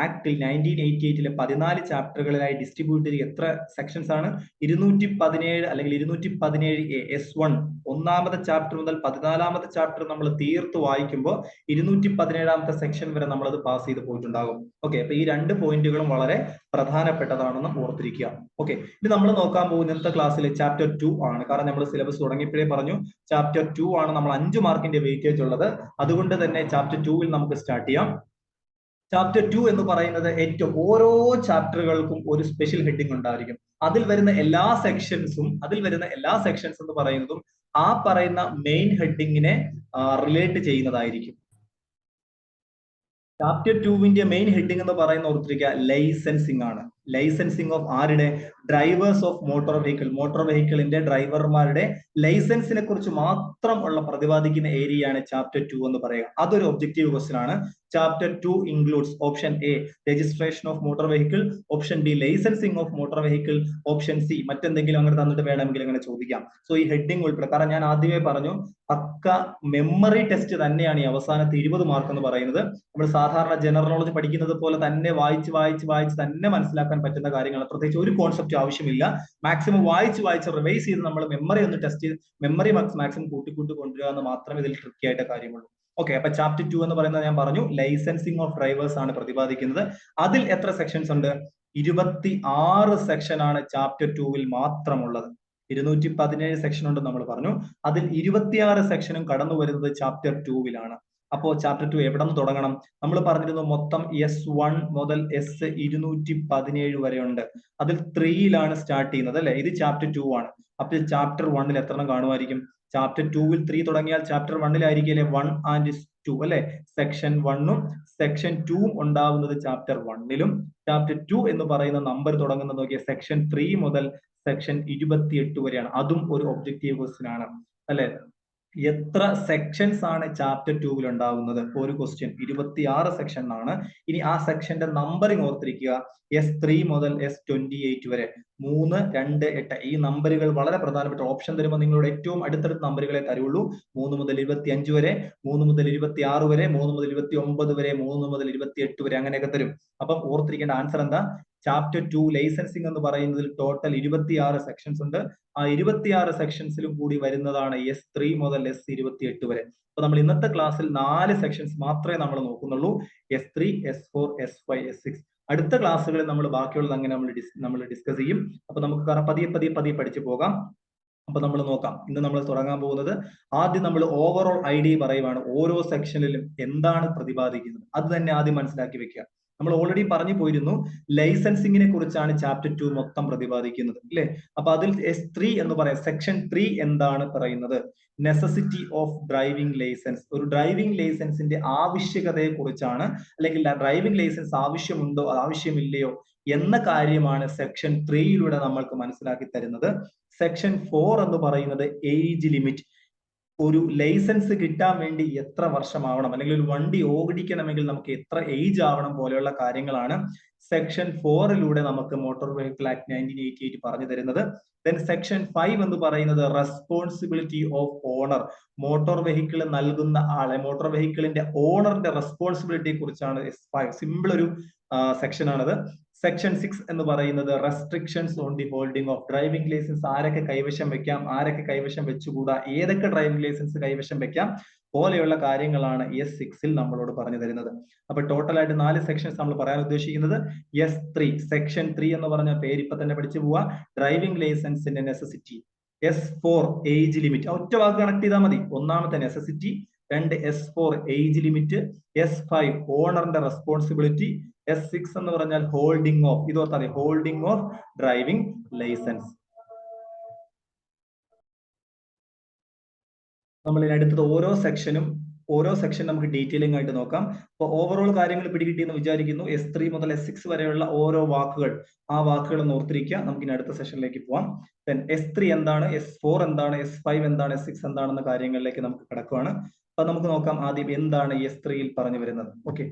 ആക്ടിൽ 1988 14 ചാപ്റ്ററുകളിലായി ഡിസ്ട്രിബ്യൂട്ട് ചെയ്ത് എത്ര സെക്ഷൻസ് ആണ്? 217 അല്ലെങ്കിൽ 217A S1 ഒന്നാമത്തെ ചാപ്റ്റർ മുതൽ 14ാമത്തെ ചാപ്റ്റർ നമ്മൾ തീർത്ത് വായിക്കുമ്പോൾ 217ാമത്തെ സെക്ഷൻ വരെ നമ്മൾ അത് പാസ് ചെയ്ത് പോയിട്ടുണ്ടാകും. ഓക്കെ, അപ്പൊ ഈ രണ്ട് പോയിന്റുകളും വളരെ പ്രധാനപ്പെട്ടതാണെന്ന് ഓർത്തിരിക്കുക. ഓക്കെ, ഇത് നമ്മൾ നോക്കാൻ പോകുന്ന ഇന്നത്തെ ക്ലാസ്സിൽ ചാപ്റ്റർ 2 ആണ്. കാരണം നമ്മൾ സിലബസ് തുടങ്ങിയപ്പോഴേ പറഞ്ഞു ചാപ്റ്റർ 2 ആണ് നമ്മൾ 5 മാർക്കിന്റെ വെയിറ്റേജ് ഉള്ളത്. അതുകൊണ്ട് തന്നെ ചാപ്റ്റർ 2-ൽ നമുക്ക് സ്റ്റാർട്ട് ചെയ്യാം. ചാപ്റ്റർ 2 എന്ന് പറയുന്നത് ഏറ്റവും ഓരോ ചാപ്റ്ററുകൾക്കും ഒരു സ്പെഷ്യൽ ഹെഡിങ് ഉണ്ടായിരിക്കും. അതിൽ വരുന്ന എല്ലാ സെക്ഷൻസും എന്ന് പറയുന്നതും ആ പറയുന്ന മെയിൻ ഹെഡിങ്ങിനെ റിലേറ്റ് ചെയ്യുന്നതായിരിക്കും. ചാപ്റ്റർ 2-വിന്റെ മെയിൻ ഹെഡിങ് എന്ന് പറയുന്ന ഓർത്തിരിക്കുക, ലൈസൻസിങ് ആണ്. ലൈസൻസിങ് ഓഫ് ആരുടെ? Drivers of motor vehicle. Motor വെഹിക്കിളിന്റെ ഡ്രൈവർമാരുടെ ലൈസൻസിനെ കുറിച്ച് മാത്രം ഉള്ള പ്രതിപാദിക്കുന്ന ഏരിയയാണ് ചാപ്റ്റർ 2 എന്ന് പറയുക. അതൊരു ഒബ്ജക്റ്റീവ് ക്വസ്റ്റ്യൻ ആണ്. Chapter 2 includes option A registration of motor vehicle, option B licensing of motor vehicle, option C മറ്റെന്തെങ്കിലും അങ്ങനെ തന്നിട്ട് വേണമെങ്കിൽ അങ്ങനെ ചോദിക്കാം. സോ ഈ ഹെഡിങ് ഉൾപ്പെടെ, കാരണം ഞാൻ ആദ്യമേ പറഞ്ഞു പക്ക മെമ്മറി ടെസ്റ്റ് തന്നെയാണ് ഈ അവസാനത്തെ 20 മാർക്ക് എന്ന് പറയുന്നത്. നമ്മൾ സാധാരണ ജനറൽ നോളജ് പഠിക്കുന്നത് പോലെ തന്നെ വായിച്ച് തന്നെ മനസ്സിലാക്കാൻ പറ്റുന്ന കാര്യങ്ങൾ. പ്രത്യേകിച്ച് ഒരു കോൺസെപ്റ്റ് ആവശ്യമില്ല. മാക്സിമം വായിച്ച് റിവൈസ് ചെയ്ത് നമ്മൾ മെമ്മറി ഒന്ന് ടെസ്റ്റ് ചെയ്ത് മെമ്മറി മാക്സിമം കൂട്ടി കൊണ്ടുവരിക എന്ന് മാത്രമേ ഇതിൽ ട്രിക്കി ആയിട്ട് കാര്യമുള്ളൂ. ഓക്കെ, അപ്പൊ ചാപ്റ്റർ 2 എന്ന് പറയുന്നത് ഞാൻ പറഞ്ഞു ലൈസൻസിങ് ഓഫ് ഡ്രൈവേഴ്സ് ആണ് പ്രതിപാദിക്കുന്നത്. അതിൽ എത്ര സെക്ഷൻസ് ഉണ്ട്? 26 സെക്ഷൻ ആണ് ചാപ്റ്റർ 2-വിൽ മാത്രമുള്ളത്. 217 സെക്ഷൻ ഉണ്ടെന്ന് നമ്മൾ പറഞ്ഞു. അതിൽ 26 സെക്ഷനും കടന്നു വരുന്നത് ചാപ്റ്റർ 2-വിലാണ്. അപ്പോ ചാപ്റ്റർ 2 എവിടെ നിന്ന് തുടങ്ങണം? നമ്മൾ പറഞ്ഞിരുന്നു മൊത്തം S1 മുതൽ S217 വരെ ഉണ്ട്. അതിൽ 3-ലാണ് സ്റ്റാർട്ട് ചെയ്യുന്നത് അല്ലെ. ഇത് ചാപ്റ്റർ 2 ആണ്. അപ്പൊ ചാപ്റ്റർ 1-ൽ എത്ര എണ്ണം കാണുമായിരിക്കും? ചാപ്റ്റർ 2-വിൽ 3 തുടങ്ങിയാൽ ചാപ്റ്റർ 1-ലായിരിക്കും 1 and 2 അല്ലെ. സെക്ഷൻ 1ഉം സെക്ഷൻ 2ഉം ഉണ്ടാവുന്നത് ചാപ്റ്റർ 1ലും ചാപ്റ്റർ 2 എന്ന് പറയുന്ന നമ്പർ തുടങ്ങുന്നത് നോക്കിയ സെക്ഷൻ 3 മുതൽ സെക്ഷൻ 28 വരെയാണ്. അതും ഒരു ഒബ്ജക്റ്റീവ് ക്വസ്റ്റ്യൻ ആണ് അല്ലെ. എത്ര സെക്ഷൻസ് ആണ് ചാപ്റ്റർ 2വിൽ ഉണ്ടാവുന്നത്? ഒരു ക്വസ്റ്റ്യൻ 26 സെക്ഷൻ ആണ്. ഇനി ആ സെക്ഷന്റെ നമ്പറിംഗ് ഓർത്തിരിക്കുക. S3 മുതൽ S28 വരെ 3, 2, 8 ഈ നമ്പറുകൾ വളരെ പ്രധാനപ്പെട്ട. ഓപ്ഷൻ തരുമ്പോൾ നിങ്ങളോട് ഏറ്റവും അടുത്തടുത്ത നമ്പറുകളെ തരുള്ളൂ. 3 മുതൽ 25 വരെ, 3 മുതൽ 26 വരെ, 3 മുതൽ 29 വരെ, 3 മുതൽ 28 വരെ, അങ്ങനെയൊക്കെ തരും. അപ്പം ഓർത്തിരിക്കേണ്ട ആൻസർ എന്താ? ചാപ്റ്റർ 2 ലൈസൻസിങ് എന്ന് പറയുന്നതിൽ ടോട്ടൽ 26 സെക്ഷൻസ് ഉണ്ട്. ആ 26 സെക്ഷൻസിലും കൂടി വരുന്നതാണ് S3 മുതൽ S28 വരെ. അപ്പൊ നമ്മൾ ഇന്നത്തെ ക്ലാസ്സിൽ 4 സെക്ഷൻസ് മാത്രമേ നമ്മൾ നോക്കുന്നുള്ളൂ. S3, S4, S5, S6. അടുത്ത ക്ലാസ്സുകളിൽ നമ്മൾ ബാക്കിയുള്ളത് അങ്ങനെ നമ്മൾ ഡിസ്കസ് ചെയ്യും. അപ്പൊ നമുക്ക് പതിയെ പഠിച്ചു പോകാം. അപ്പൊ നമ്മൾ നോക്കാം. ഇന്ന് നമ്മൾ തുടങ്ങാൻ പോകുന്നത് ആദ്യം നമ്മൾ ഓവറോൾ ഐഡിയ പറയുവാണ്. ഓരോ സെക്ഷനിലും എന്താണ് പ്രതിപാദിക്കുന്നത് അത് തന്നെ ആദ്യം മനസ്സിലാക്കി വെക്കുക. നമ്മൾ ഓൾറെഡി പറഞ്ഞു പോയിരുന്നു ലൈസൻസിങ്ങിനെ കുറിച്ചാണ് ചാപ്റ്റർ 2 മൊത്തം പ്രതിപാദിക്കുന്നത് അല്ലെ. അപ്പൊ അതിൽ S3 എന്ന് പറയാം. സെക്ഷൻ 3 എന്താണ് പറയുന്നത്? Necessity of driving licence. ഒരു ഡ്രൈവിംഗ് ലൈസൻസിന്റെ ആവശ്യകതയെ കുറിച്ചാണ്, അല്ലെങ്കിൽ ഡ്രൈവിംഗ് ലൈസൻസ് ആവശ്യമുണ്ടോ ആവശ്യമില്ലയോ എന്ന കാര്യമാണ് സെക്ഷൻ 3യിലൂടെ നമ്മൾക്ക് മനസ്സിലാക്കി തരുന്നത്. സെക്ഷൻ 4 എന്ന് പറയുന്നത് ഏജ് ലിമിറ്റ്. ഒരു ലൈസൻസ് കിട്ടാൻ വേണ്ടി എത്ര വർഷമാവണം, അല്ലെങ്കിൽ ഒരു വണ്ടി ഓടിക്കണമെങ്കിൽ നമുക്ക് എത്ര ഏജ് ആവണം പോലെയുള്ള കാര്യങ്ങളാണ് സെക്ഷൻ 4യിലൂടെ നമുക്ക് മോട്ടോർ വെഹിക്കിൾ ആക്ട് 1988 പറഞ്ഞു തരുന്നത്. ദെൻ സെക്ഷൻ 5 എന്ന് പറയുന്നത് responsibility of owner. Motor vehicle നൽകുന്ന ആളെ, മോട്ടോർ വെഹിക്കിളിന്റെ ഓണറിന്റെ റെസ്പോൺസിബിലിറ്റിയെ കുറിച്ചാണ് സിമ്പിൾ ഒരു സെക്ഷൻ ആണത്. സെക്ഷൻ 6 എന്ന് പറയുന്നത് restrictions on the holding of driving licence. ആരൊക്കെ കൈവശം വെക്കാം, ആരൊക്കെ കൈവശം വെച്ചുകൂടാ, ഏതൊക്കെ ഡ്രൈവിംഗ് ലൈസൻസ് കൈവശം വെക്കാം പോലെയുള്ള കാര്യങ്ങളാണ് S6ൽ നമ്മളോട് പറഞ്ഞു തരുന്നത്. അപ്പൊ ടോട്ടൽ ആയിട്ട് 4 സെക്ഷൻസ് നമ്മൾ പറയാൻ ഉദ്ദേശിക്കുന്നത്. S3 സെക്ഷൻ 3 എന്ന് പറഞ്ഞ പേര് ഇപ്പൊ തന്നെ പഠിച്ചു പോവാ. ഡ്രൈവിംഗ് ലൈസൻസിന്റെ നെസസിറ്റി. S4 age limit. ഒറ്റ വാക്ക് കണക്ട് ചെയ്താൽ മതി. ഒന്നാമത്തെ necessity, 2 S4 age limit, S5 ഓണറിന്റെ റെസ്പോൺസിബിലിറ്റി, S6 എന്ന് പറഞ്ഞാൽ ഹോൾഡിംഗ് ഓഫ്. ഇതോർത്താൽ ഹോൾഡിംഗ് ഓഫ് ഡ്രൈവിംഗ് ലൈസൻസ്. നമ്മൾ അടുത്തത് ഓരോ സെക്ഷൻ നമുക്ക് ഡീറ്റെയിലിംഗ് ആയിട്ട് നോക്കാം. അപ്പൊ ഓവറോൾ കാര്യങ്ങൾ പിടികിട്ടിയെന്ന് വിചാരിക്കുന്നു. S3 മുതൽ S6 വരെയുള്ള ഓരോ വാക്കുകൾ, ആ വാക്കുകൾ ഒന്ന് ഓർത്തിരിക്കുക. നമുക്ക് ഇനി അടുത്ത സെഷനിലേക്ക് പോവാം. ദെൻ S3 എന്താണ്, S4 എന്താണ്, S5 എന്താണ്, S6 എന്താണെന്ന കാര്യങ്ങളിലേക്ക് നമുക്ക് കിടക്കുവാണ്. അപ്പൊ നമുക്ക് നോക്കാം ആദ്യം എന്താണ് S3യിൽ പറഞ്ഞു വരുന്നത്. ഓക്കെ,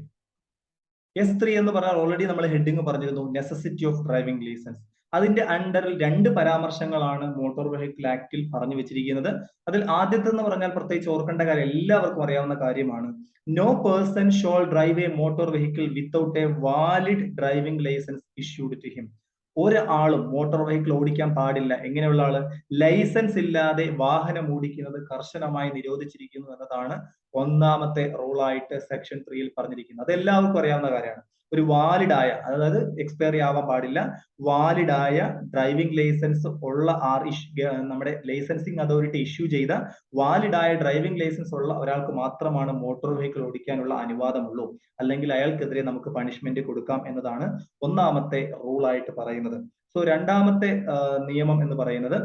S3 എന്ന് പറഞ്ഞാൽ ഓൾറെഡി നമ്മൾ ഹെഡിങ് പറഞ്ഞിരുന്നു, നെസസിറ്റി ഓഫ് ഡ്രൈവിംഗ് ലൈസൻസ്. അതിന്റെ അണ്ടറിൽ 2 പരാമർശങ്ങളാണ് മോട്ടോർ വെഹിക്കിൾ ആക്ടിൽ പറഞ്ഞു വെച്ചിരിക്കുന്നത്. അതിൽ ആദ്യത്തെ എന്ന് പറഞ്ഞാൽ പ്രത്യേകിച്ച് ഓർക്കേണ്ട കാര്യം, എല്ലാവർക്കും അറിയാവുന്ന കാര്യമാണ്. No person shall drive a motor vehicle without a valid driving licence issued to him. ഒരാളും മോട്ടോർ വെഹിക്കിൾ ഓടിക്കാൻ പാടില്ല. എങ്ങനെയുള്ള ആള്? ലൈസൻസ് ഇല്ലാതെ വാഹനം ഓടിക്കുന്നത് കർശനമായി നിരോധിച്ചിരിക്കുന്നു എന്നതാണ് ഒന്നാമത്തെ റൂളായിട്ട് സെക്ഷൻ 3യിൽ പറഞ്ഞിരിക്കുന്നത്. അത് എല്ലാവർക്കും അറിയാവുന്ന കാര്യമാണ്. ഒരു വാലിഡായ, അതായത് എക്സ്പയറി ആവാൻ പാടില്ല, വാലിഡായ ഡ്രൈവിംഗ് ലൈസൻസ് ഉള്ള നമ്മുടെ ലൈസൻസിങ് അതോറിറ്റി ഇഷ്യൂ ചെയ്ത വാലിഡായ ഡ്രൈവിംഗ് ലൈസൻസ് ഉള്ള ഒരാൾക്ക് മാത്രമാണ് മോട്ടോർ വെഹിക്കിൾ ഓടിക്കാനുള്ള അനുവാദമുള്ളൂ. അല്ലെങ്കിൽ അയാൾക്കെതിരെ നമുക്ക് പണിഷ്മെന്റ് കൊടുക്കാം എന്നതാണ് ഒന്നാമത്തെ റൂളായിട്ട് പറയുന്നത്. സോ രണ്ടാമത്തെ നിയമം എന്ന് പറയുന്നത്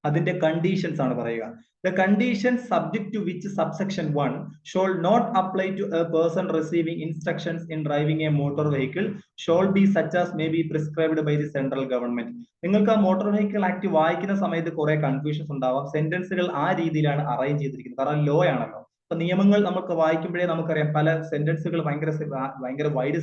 അതിന്റെ കണ്ടീഷൻസ് ആണ് പറയുക. The conditions subject to which subsection 1 shall not apply to a person receiving instructions in driving a motor vehicle shall be such as may be prescribed by the central government. നിങ്ങൾക്ക് ആ motor vehicle act വായിക്കുന്ന സമയത്ത് കുറെ confusions ഉണ്ടാവാം. സെന്റൻസുകൾ ആ രീതിയിലാണ് arrange ചെയ്തിരിക്കുന്നത്. കാരണം ലോ ആണല്ലോ. അപ്പൊ നിയമങ്ങൾ നമുക്ക് വായിക്കുമ്പോഴേ നമുക്കറിയാം പല സെന്റൻസുകൾ ഭയങ്കര വൈഡ്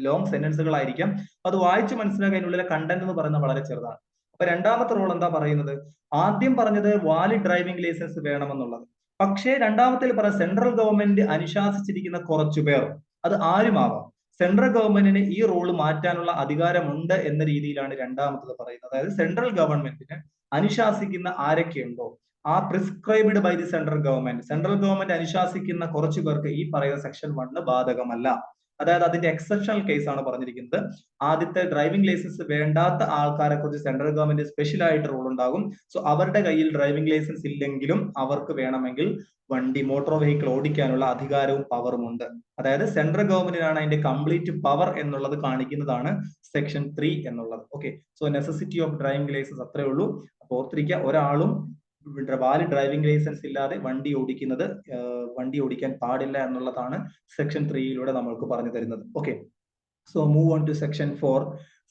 ലോങ് സെന്റൻസുകളായിരിക്കാം. അത് വായിച്ച് മനസ്സിലാക്കാനുള്ള കണ്ടന്റ് എന്ന് പറയുന്നത് വളരെ ചെറുതാണ്. അപ്പൊ രണ്ടാമത്തെ റൂൾ എന്താ പറയുന്നത്? ആദ്യം പറഞ്ഞത് വാലിഡ് ഡ്രൈവിംഗ് ലൈസൻസ് വേണമെന്നുള്ളത്. പക്ഷേ രണ്ടാമത്തിൽ പറയാം സെൻട്രൽ ഗവൺമെന്റ് അനുശാസിച്ചിരിക്കുന്ന കുറച്ചു പേർ, അത് ആരുമാവാം, സെൻട്രൽ ഗവൺമെന്റിന് ഈ റൂൾ മാറ്റാനുള്ള അധികാരമുണ്ട് എന്ന രീതിയിലാണ് രണ്ടാമത്തത് പറയുന്നത്. അതായത് സെൻട്രൽ ഗവൺമെന്റിന് അനുശാസിക്കുന്ന ആരൊക്കെയുണ്ടോ, ആ prescribed by the central government അനുശാസിക്കുന്ന കുറച്ചു പേർക്ക് ഈ പറയുന്ന സെക്ഷൻ 1 ബാധകമല്ല. അതായത് അതിന്റെ എക്സെപ്ഷണൽ കേസ് ആണ് പറഞ്ഞിരിക്കുന്നത്. ആദ്യത്തെ ഡ്രൈവിംഗ് ലൈസൻസ് വേണ്ടാത്ത ആൾക്കാരെ കുറിച്ച് സെൻട്രൽ ഗവൺമെന്റ് സ്പെഷ്യൽ ആയിട്ട് റൂൾ ഉണ്ടാകും. സോ അവരുടെ കയ്യിൽ ഡ്രൈവിംഗ് ലൈസൻസ് ഇല്ലെങ്കിലും അവർക്ക് വേണമെങ്കിൽ വണ്ടി മോട്ടോർ വെഹിക്കിൾ ഓടിക്കാനുള്ള അധികാരവും പവറും ഉണ്ട്. അതായത് സെൻട്രൽ ഗവൺമെന്റിനാണ് അതിന്റെ കംപ്ലീറ്റ് പവർ എന്നുള്ളത് കാണിക്കുന്നതാണ് സെക്ഷൻ 3 എന്നുള്ളത്. Okay, so necessity of driving licence അത്രേ ഉള്ളൂ. അപ്പൊ ഓർത്തിരിക്കുക, ഒരാളും വാലിഡ് ഡ്രൈവിംഗ് ലൈസൻസ് ഇല്ലാതെ വണ്ടി ഓടിക്കാൻ പാടില്ല എന്നുള്ളതാണ് സെക്ഷൻ 3 നമ്മൾക്ക് പറഞ്ഞു തരുന്നത്. Okay, so move on to section 4.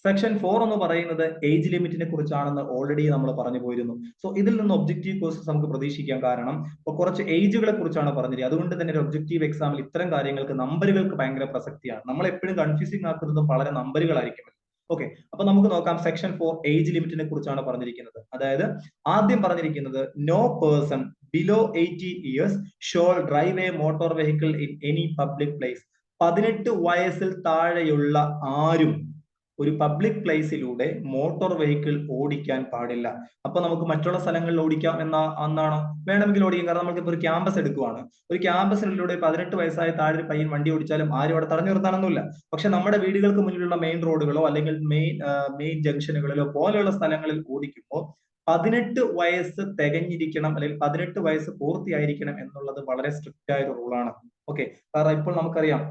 Section 4 എന്ന് പറയുന്നത് ഏജ് ലിമിറ്റിനെ കുറിച്ചാണെന്ന് ഓൾറെഡി നമ്മൾ പറഞ്ഞു പോയിരുന്നു. സോ ഇതിൽ നിന്ന് ഒബ്ജക്റ്റീവ് ക്വസ്റ്റ്യൻസ് നമുക്ക് പ്രതീക്ഷിക്കാം. കാരണം കുറച്ച് ഏജുകളെ കുറിച്ചാണ് പറഞ്ഞത്. അതുകൊണ്ട് തന്നെ ഒരു ഒബ്ജക്റ്റീവ് എക്സാമിൽ ഇത്തരം കാര്യങ്ങൾക്ക് നമ്പറുകൾക്ക് ഭയങ്കര പ്രസക്തിയാണ്. നമ്മൾ എപ്പോഴും കൺഫ്യൂസിംഗ് ആക്കുന്നതും വളരെ നമ്പറുകളായിരിക്കും. ഓക്കെ, അപ്പൊ നമുക്ക് നോക്കാം. സെക്ഷൻ 4 ഏജ് ലിമിറ്റിനെ കുറിച്ചാണ് പറഞ്ഞിരിക്കുന്നത്. അതായത് ആദ്യം പറഞ്ഞിരിക്കുന്നത് no person below 18 years shall drive a motor vehicle in any public place. 18 വയസ്സിൽ താഴെയുള്ള ആരും ഒരു പബ്ലിക് പ്ലേസിലൂടെ മോട്ടോർ വെഹിക്കിൾ ഓടിക്കാൻ പാടില്ല. അപ്പൊ നമുക്ക് മറ്റുള്ള സ്ഥലങ്ങളിൽ ഓടിക്കാം എന്നാണോ? വേണമെങ്കിൽ ഓടിക്കാം. കാരണം നമുക്ക് ഒരു ക്യാമ്പസ് എടുക്കുവാണ്. ഒരു ക്യാമ്പസിലൂടെ 18 വയസ്സായ താഴെ ഒരു പയ്യൻ വണ്ടി ഓടിച്ചാലും ആരും അവിടെ തടഞ്ഞു നിർത്താനൊന്നുമില്ല. പക്ഷെ നമ്മുടെ വീടുകൾക്ക് മുന്നിലുള്ള മെയിൻ റോഡുകളോ അല്ലെങ്കിൽ മെയിൻ ജംഗ്ഷനുകളിലോ പോലെയുള്ള സ്ഥലങ്ങളിൽ ഓടിക്കുമ്പോൾ 18 വയസ്സ് തികഞ്ഞിരിക്കണം, അല്ലെങ്കിൽ 18 വയസ്സ് പൂർത്തിയായിരിക്കണം എന്നുള്ളത് വളരെ സ്ട്രിക്റ്റ് ആയ ഒരു റൂളാണ്. ഓക്കെ, കാരണം ഇപ്പോൾ നമുക്കറിയാം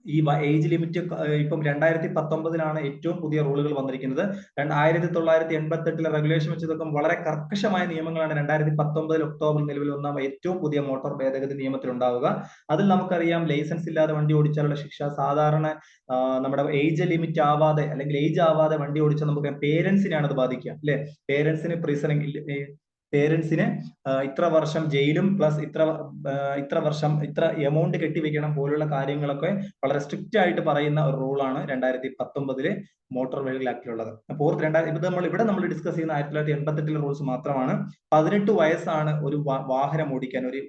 ഈ ഏജ് ലിമിറ്റ് ഇപ്പം 2019 ഏറ്റവും പുതിയ റൂളുകൾ വന്നിരിക്കുന്നത്. 1988 റെഗുലേഷൻ വെച്ച് നോക്കുമ്പോൾ വളരെ കർക്കശമായ നിയമങ്ങളാണ് 2019 ഒക്ടോബർ നിലവിൽ വന്ന ഏറ്റവും പുതിയ മോട്ടോർ ഭേദഗതി നിയമത്തിൽ ഉണ്ടാവുക. അതിൽ നമുക്കറിയാം ലൈസൻസ് ഇല്ലാതെ വണ്ടി ഓടിച്ചാലുള്ള ശിക്ഷ സാധാരണ നമ്മുടെ ഏജ് ലിമിറ്റ് ആവാതെ അല്ലെങ്കിൽ ഏജ് ആവാതെ വണ്ടി ഓടിച്ചാൽ നമുക്ക് പേരൻസിനെയാണ് അത് ബാധിക്കുക, അല്ലെ? പേരൻസിന് ഇത്ര വർഷം ജയിലും പ്ലസ് ഇത്ര വർഷം ഇത്ര എമൗണ്ട് കെട്ടിവെക്കണം പോലുള്ള കാര്യങ്ങളൊക്കെ വളരെ സ്ട്രിക്റ്റ് ആയിട്ട് പറയുന്ന ഒരു റൂളാണ് 2019 മോട്ടോർ വെഹിക്കിൾ ആക്ടിലുള്ളത്. അപ്പോൾ ഇവിടെ നമ്മൾ ഡിസ്കസ് ചെയ്യുന്ന 1988 റൂൾസ് മാത്രമാണ്. 18 വയസ്സാണ് ഒരു വാഹനം ഓടിക്കാൻ, ഒരു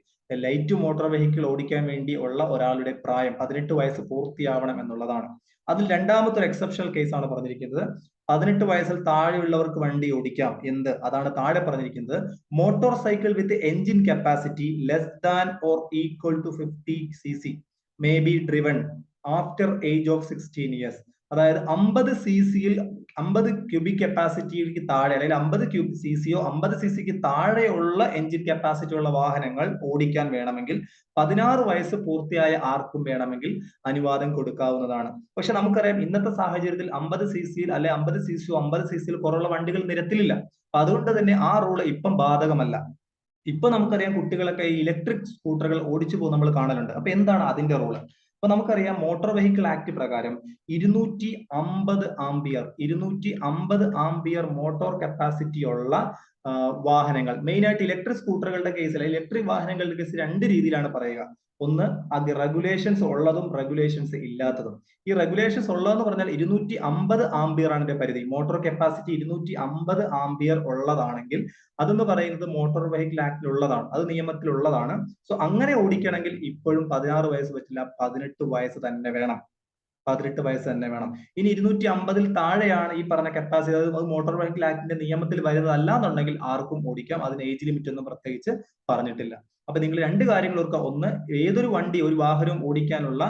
ലൈറ്റ് മോട്ടോർ വെഹിക്കിൾ ഓടിക്കാൻ വേണ്ടി ഉള്ള ഒരാളുടെ പ്രായം 18 വയസ്സ് പൂർത്തിയാവണം എന്നുള്ളതാണ്. അതിൽ രണ്ടാമത്തെ ഒരു എക്സെപ്ഷണൽ കേസ് ആണ് പറഞ്ഞിരിക്കുന്നത്. 18 വയസ്സിൽ താഴെയുള്ളവർക്ക് വണ്ടി ഓടിക്കാം. അതാണ് താഴെ പറഞ്ഞിരിക്കുന്നത്. Motorcycle with engine capacity less than or equal to 50 cc may be driven after age of 16 years. അതായത് 50 cc-യിൽ 50 ക്യൂബിക് കപ്പാസിറ്റിക്ക് താഴെ, അല്ലെങ്കിൽ 50 cc-യോ 50 cc-ക്ക് താഴെയുള്ള എഞ്ചിൻ കപ്പാസിറ്റി ഉള്ള വാഹനങ്ങൾ ഓടിക്കാൻ വേണമെങ്കിൽ 16 വയസ്സ് പൂർത്തിയായ ആർക്കും വേണമെങ്കിൽ അനുവാദം കൊടുക്കാവുന്നതാണ്. പക്ഷെ നമുക്കറിയാം ഇന്നത്തെ സാഹചര്യത്തിൽ 50 cc-യിൽ അല്ലെ 50 cc-യോ 50 cc-യിൽ കുറവുള്ള വണ്ടികൾ നിരത്തിലില്ല. അപ്പൊ അതുകൊണ്ട് തന്നെ ആ റൂള് ഇപ്പം ബാധകമല്ല. ഇപ്പൊ നമുക്കറിയാം കുട്ടികളൊക്കെ ഇലക്ട്രിക് സ്കൂട്ടറുകൾ ഓടിച്ചു പോകും നമ്മൾ കാണലുണ്ട്. അപ്പൊ എന്താണ് അതിന്റെ റൂള്? അപ്പൊ നമുക്കറിയാം മോട്ടോർ വെഹിക്കിൾ ആക്ട് പ്രകാരം 250 ആംപിയർ മോട്ടോർ കപ്പാസിറ്റി ഉള്ള വാഹനങ്ങൾ, മെയിൻ ആയിട്ട് ഇലക്ട്രിക് സ്കൂട്ടറുകളുടെ കേസിൽ, ഇലക്ട്രിക് വാഹനങ്ങളുടെ കേസിൽ രണ്ട് രീതിയിലാണ് പറയുക. ഒന്ന് റെഗുലേഷൻസ് ഉള്ളതും റെഗുലേഷൻസ് ഇല്ലാത്തതും. ഈ റെഗുലേഷൻസ് ഉള്ളതെന്ന് പറഞ്ഞാൽ 250 ആംപിയർ ആണ് പരിധി. മോട്ടോർ കപ്പാസിറ്റി 250 ആംപിയർ ഉള്ളതാണെങ്കിൽ അതെന്ന് പറയുന്നത് മോട്ടോർ വെഹിക്കിൾ ആക്ടിൽ ഉള്ളതാണ്, അത് നിയമത്തിലുള്ളതാണ്. സോ അങ്ങനെ ഓടിക്കണമെങ്കിൽ ഇപ്പോഴും 16 വയസ്സ് പറ്റില്ല, 18 വയസ്സ് തന്നെ വേണം. 18 വയസ്സ് തന്നെ വേണം. ഇനി 250-ൽ താഴെയാണ് ഈ പറഞ്ഞ കപ്പാസിറ്റി, അത് മോട്ടോർ വെഹിക്കിൾ ആക്ടിന്റെ നിയമത്തിൽ വരുന്നതല്ല എന്നുണ്ടെങ്കിൽ ആർക്കും ഓടിക്കാം. അതിന് ഏജ് ലിമിറ്റ് ഒന്നും പ്രത്യേകിച്ച് പറഞ്ഞിട്ടില്ല. അപ്പൊ നിങ്ങൾ രണ്ട് കാര്യങ്ങൾ ഓർക്കുക. ഒന്ന്, ഏതൊരു വണ്ടി ഒരു വാഹനം ഓടിക്കാനുള്ള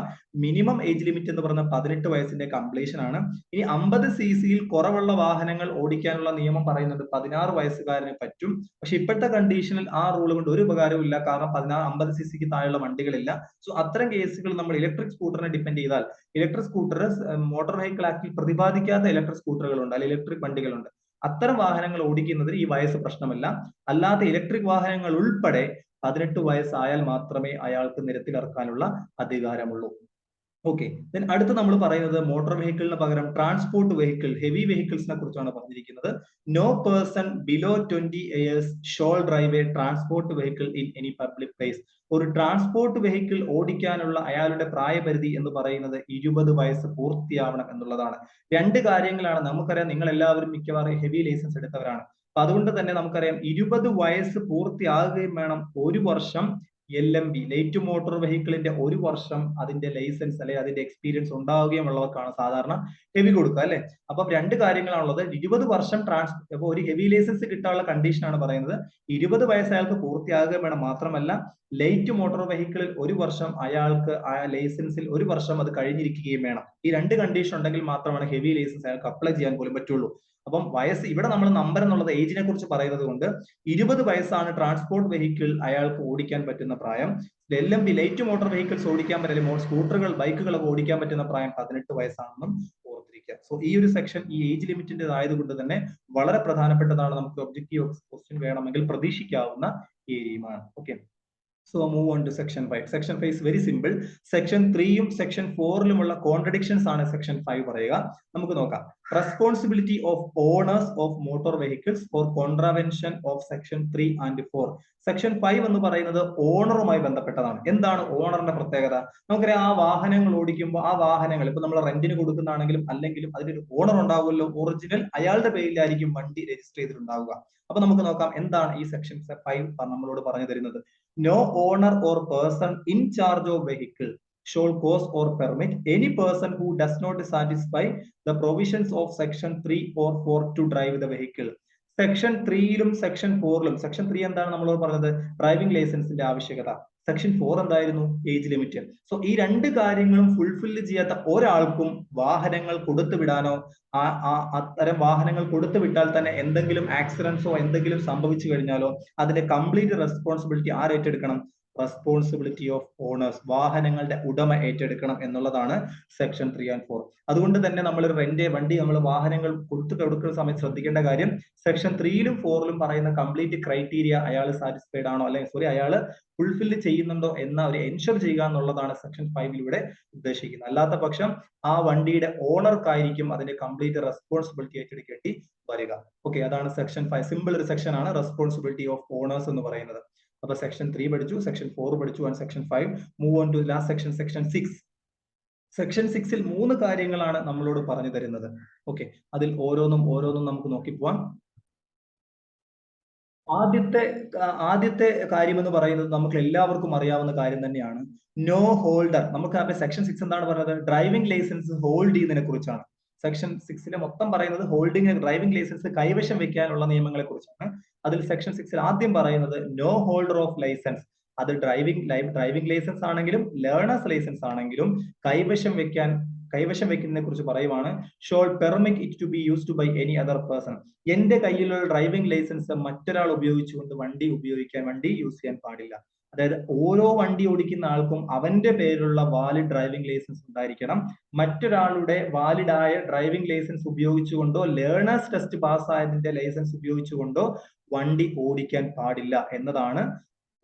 മിനിമം ഏജ് ലിമിറ്റ് എന്ന് പറഞ്ഞ 18 വയസ്സിന്റെ കംപ്ലീഷൻ ആണ്. ഇനി 50 cc-യിൽ കുറവുള്ള വാഹനങ്ങൾ ഓടിക്കാനുള്ള നിയമം പറയുന്നുണ്ട് 16 വയസ്സുകാരന് പറ്റും. പക്ഷെ ഇപ്പോഴത്തെ കണ്ടീഷനിൽ ആ റൂൾ കൊണ്ട് ഒരു ഉപകാരവും ഇല്ല. കാരണം 50 cc-ക്ക് താഴെയുള്ള വണ്ടികളില്ല. സോ അത്തരം കേസുകൾ നമ്മൾ ഇലക്ട്രിക് സ്കൂട്ടറിനെ ഡിപ്പെൻഡ് ചെയ്താൽ, ഇലക്ട്രിക് സ്കൂട്ടർ മോട്ടോർ വെഹിക്കിൾ ആക്ടിൽ പ്രതിപാദിക്കാത്ത ഇലക്ട്രിക് സ്കൂട്ടറുകളുണ്ട്, അല്ലെങ്കിൽ ഇലക്ട്രിക് വണ്ടികളുണ്ട്. അത്തരം വാഹനങ്ങൾ ഓടിക്കുന്നതിന് ഈ വയസ്സ് പ്രശ്നമല്ല. അല്ലാത്ത ഇലക്ട്രിക് വാഹനങ്ങൾ ഉൾപ്പെടെ 18 വയസ്സായാൽ മാത്രമേ അയാൾക്ക് നിരത്തിലിറക്കാനുള്ള അധികാരമുള്ളൂ. ഓക്കെ, ദെൻ അടുത്ത് നമ്മൾ പറയുന്നത് മോട്ടോർ വെഹിക്കിളിന് പകരം ട്രാൻസ്പോർട്ട് വെഹിക്കിൾ, ഹെവി വെഹിക്കിൾസിനെ കുറിച്ചാണ് പറഞ്ഞിരിക്കുന്നത്. No person below 20 years shall drive a transport vehicle in any public place. ഒരു ട്രാൻസ്പോർട്ട് വെഹിക്കിൾ ഓടിക്കാനുള്ള അയാളുടെ പ്രായപരിധി എന്ന് പറയുന്നത് 20 വയസ്സ് പൂർത്തിയാവണം എന്നുള്ളതാണ്. രണ്ട് കാര്യങ്ങളാണ്. നമുക്കറിയാം നിങ്ങൾ എല്ലാവരും മിക്കവാറും ഹെവി ലൈസൻസ് എടുത്തവരാണ്. അപ്പൊ അതുകൊണ്ട് തന്നെ നമുക്കറിയാം 20 വയസ്സ് പൂർത്തിയാകുകയും വേണം. 1 വർഷം LMB ലൈറ്റ് മോട്ടോർ വെഹിക്കിളിന്റെ 1 വർഷം അതിന്റെ ലൈസൻസ് അല്ലെങ്കിൽ അതിന്റെ എക്സ്പീരിയൻസ് ഉണ്ടാവുകയും ഉള്ളവർക്കാണ് സാധാരണ ഹെവി കൊടുക്കുക, അല്ലെ? അപ്പം രണ്ട് കാര്യങ്ങളാണുള്ളത്. 20 വർഷം അപ്പൊ ഒരു ഹെവി ലൈസൻസ് കിട്ടാനുള്ള കണ്ടീഷനാണ് പറയുന്നത്. 20 വയസ്സ് അയാൾക്ക് പൂർത്തിയാകുകയും വേണം. മാത്രമല്ല ലൈറ്റ് മോട്ടോർ വെഹിക്കിളിൽ 1 വർഷം അയാൾക്ക് ആ ലൈസൻസിൽ 1 വർഷം അത് കഴിഞ്ഞിരിക്കുകയും വേണം. ഈ രണ്ട് കണ്ടീഷൻ ഉണ്ടെങ്കിൽ മാത്രമാണ് ഹെവി ലൈസൻസ് അയാൾക്ക് അപ്ലൈ ചെയ്യാൻ പോലും പറ്റുള്ളൂ. അപ്പം വയസ്സ് ഇവിടെ നമ്മൾ നമ്പർ എന്നുള്ളത് ഏജിനെ കുറിച്ച് പറയുന്നത് കൊണ്ട് 20 വയസ്സാണ് ട്രാൻസ്പോർട്ട് വെഹിക്കിൾ അയാൾക്ക് ഓടിക്കാൻ പറ്റുന്ന പ്രായം. LMB ലൈറ്റ് മോട്ടോർ വെഹിക്കിൾസ് ഓടിക്കാൻ പറ്റില്ല, സ്കൂട്ടറുകൾ ബൈക്കുകളൊക്കെ ഓടിക്കാൻ പറ്റുന്ന പ്രായം 18 വയസ്സാണെന്നും ഓർത്തിരിക്കുക. ഓർത്തിരിക്കുക. സോ ഈ ഒരു സെക്ഷൻ ഈ ഏജ് ലിമിറ്റിന്റെ ആയതുകൊണ്ട് തന്നെ വളരെ പ്രധാനപ്പെട്ടതാണ്. നമുക്ക് ഒബ്ജക്റ്റീവ് ക്വസ്റ്റ്യൻ വേണമെങ്കിൽ പ്രതീക്ഷിക്കാവുന്ന ഏരിയയുമാണ്. Okay, so move on to section 5. Section 5 is very simple. Section 3യും section 4ലുമുള്ള കോൺട്രഡിക്ഷൻസ് ആണ് section 5 പറയുക. നമുക്ക് നോക്കാം. Responsibility of owners of motor vehicles for contravention of section 3 and 4. Section 5 എന്ന് പറയുന്നത് ഓണറുമായി ബന്ധപ്പെട്ടതാണ്. എന്താണ് ഓണറിന്റെ പ്രത്യേകത? നമുക്കറിയാം, ആ വാഹനങ്ങൾ ഓടിക്കുമ്പോൾ ആ വാഹനങ്ങൾ ഇപ്പൊ നമ്മൾ റെന്റിന് കൊടുക്കുന്നതാണെങ്കിലും അല്ലെങ്കിലും അതിനൊരു ഓണർ ഉണ്ടാവുമല്ലോ. ഒറിജിനൽ അയാളുടെ പേരിലായിരിക്കും വണ്ടി രജിസ്റ്റർ ചെയ്തിട്ടുണ്ടാവുക. അപ്പൊ നമുക്ക് നോക്കാം എന്താണ് ഈ സെക്ഷൻ 5 നമ്മളോട് പറഞ്ഞു തരുന്നത്. No owner or person in charge of vehicle shall cause or permit any person who does not satisfy the provisions of section 3 or 4 to drive the vehicle. Section 3യിലും സെക്ഷൻ 4ലും സെക്ഷൻ 3 എന്താണ് നമ്മളോട് പറഞ്ഞത്? Driving ലൈസൻസിന്റെ ആവശ്യകത. Section 4 എന്തായിരുന്നു? Age limit. So ഈ രണ്ട് കാര്യങ്ങളും ഫുൾഫില്ല് ചെയ്യാത്ത ഒരാൾക്കും വാഹനങ്ങൾ കൊടുത്തു വിടാനോ അത്തരം വാഹനങ്ങൾ കൊടുത്തു വിട്ടാൽ തന്നെ എന്തെങ്കിലും ആക്സിഡന്റ്സോ എന്തെങ്കിലും സംഭവിച്ചു കഴിഞ്ഞാലോ അതിന്റെ കംപ്ലീറ്റ് റെസ്പോൺസിബിലിറ്റി ആരേറ്റെടുക്കണം? റെസ്പോൺസിബിലിറ്റി ഓഫ് ഓണേഴ്സ്, വാഹനങ്ങളുടെ ഉടമ ഏറ്റെടുക്കണം എന്നുള്ളതാണ് സെക്ഷൻ 3 and 4. അതുകൊണ്ട് തന്നെ നമ്മൾ വണ്ടി നമ്മൾ വാഹനങ്ങൾ കൊടുക്കുന്ന സമയത്ത് ശ്രദ്ധിക്കേണ്ട കാര്യം സെക്ഷൻ 3ലും 4ലും പറയുന്ന കംപ്ലീറ്റ് ക്രൈറ്റീരിയ അയാൾ സാറ്റിസ്ഫൈഡ് ആണോ അല്ലെങ്കിൽ അയാൾ ഫുൾഫിൽ ചെയ്യുന്നുണ്ടോ എന്ന ഒരു എൻഷുർ ചെയ്യുക എന്നുള്ളതാണ് സെക്ഷൻ 5ലൂടെ ഉദ്ദേശിക്കുന്നത്. അല്ലാത്ത പക്ഷം ആ വണ്ടിയുടെ ഓണർക്കായിരിക്കും അതിന്റെ കംപ്ലീറ്റ് റെസ്പോൺസിബിലിറ്റി ഏറ്റെടുക്കേണ്ടി വരിക. ഓക്കെ, അതാണ് സെക്ഷൻ 5. സിമ്പിൾ ഒരു സെക്ഷൻ ആണ് റെസ്പോൺസിബിലിറ്റി ഓഫ് ഓണേഴ്സ് എന്ന് പറയുന്നത്. അപ്പൊ സെക്ഷൻ 3 പഠിച്ചു, സെക്ഷൻ 4 പഠിച്ചു, and section 5. Move on to last section, section 6. Section 6ൽ 3 കാര്യങ്ങളാണ് നമ്മളോട് പറഞ്ഞു തരുന്നത്. ഓക്കെ, അതിൽ ഓരോന്നും നമുക്ക് നോക്കി പോവാം. ആദ്യത്തെ കാര്യം എന്ന് പറയുന്നത് നമുക്ക് എല്ലാവർക്കും അറിയാവുന്ന കാര്യം തന്നെയാണ്. No holder. നമുക്ക് സെക്ഷൻ 6 എന്താണ് പറയുന്നത്? ഡ്രൈവിംഗ് ലൈസൻസ് ഹോൾഡ് ചെയ്യുന്നതിനെ കുറിച്ചാണ്. സെക്ഷൻ 6ലെ മൊത്തം പറയുന്നത് ഡ്രൈവിംഗ് ലൈസൻസ് കൈവശം വെക്കാനുള്ള നിയമങ്ങളെ കുറിച്ചാണ്. അതിൽ സെക്ഷൻ 6ൽ ആദ്യം പറയുന്നത് നോ ഹോൾഡർ ഓഫ് ലൈസൻസ്. അത് ഡ്രൈവിംഗ് ലൈസൻസ് ആണെങ്കിലും ലേണേഴ്സ് ലൈസൻസ് ആണെങ്കിലും കൈവശം വെക്കുന്നതിനെ കുറിച്ച് പറയുവാണ്. Shall permit it to be used by any other person. എന്റെ കയ്യിലുള്ള ഡ്രൈവിംഗ് ലൈസൻസ് മറ്റൊരാൾ ഉപയോഗിച്ചുകൊണ്ട് വണ്ടി യൂസ് ചെയ്യാൻ പാടില്ല. അതായത് ഓരോ വണ്ടി ഓടിക്കുന്ന ആൾക്കും അവന്റെ പേരിലുള്ള വാലിഡ് ഡ്രൈവിംഗ് ലൈസൻസ് ഉണ്ടായിരിക്കണം. മറ്റൊരാളുടെ വാലിഡായ ഡ്രൈവിംഗ് ലൈസൻസ് ഉപയോഗിച്ചുകൊണ്ടോ ലേണേഴ്സ് ടെസ്റ്റ് പാസ്സായതിന്റെ ലൈസൻസ് ഉപയോഗിച്ചുകൊണ്ടോ വണ്ടി ഓടിക്കാൻ പാടില്ല എന്നതാണ്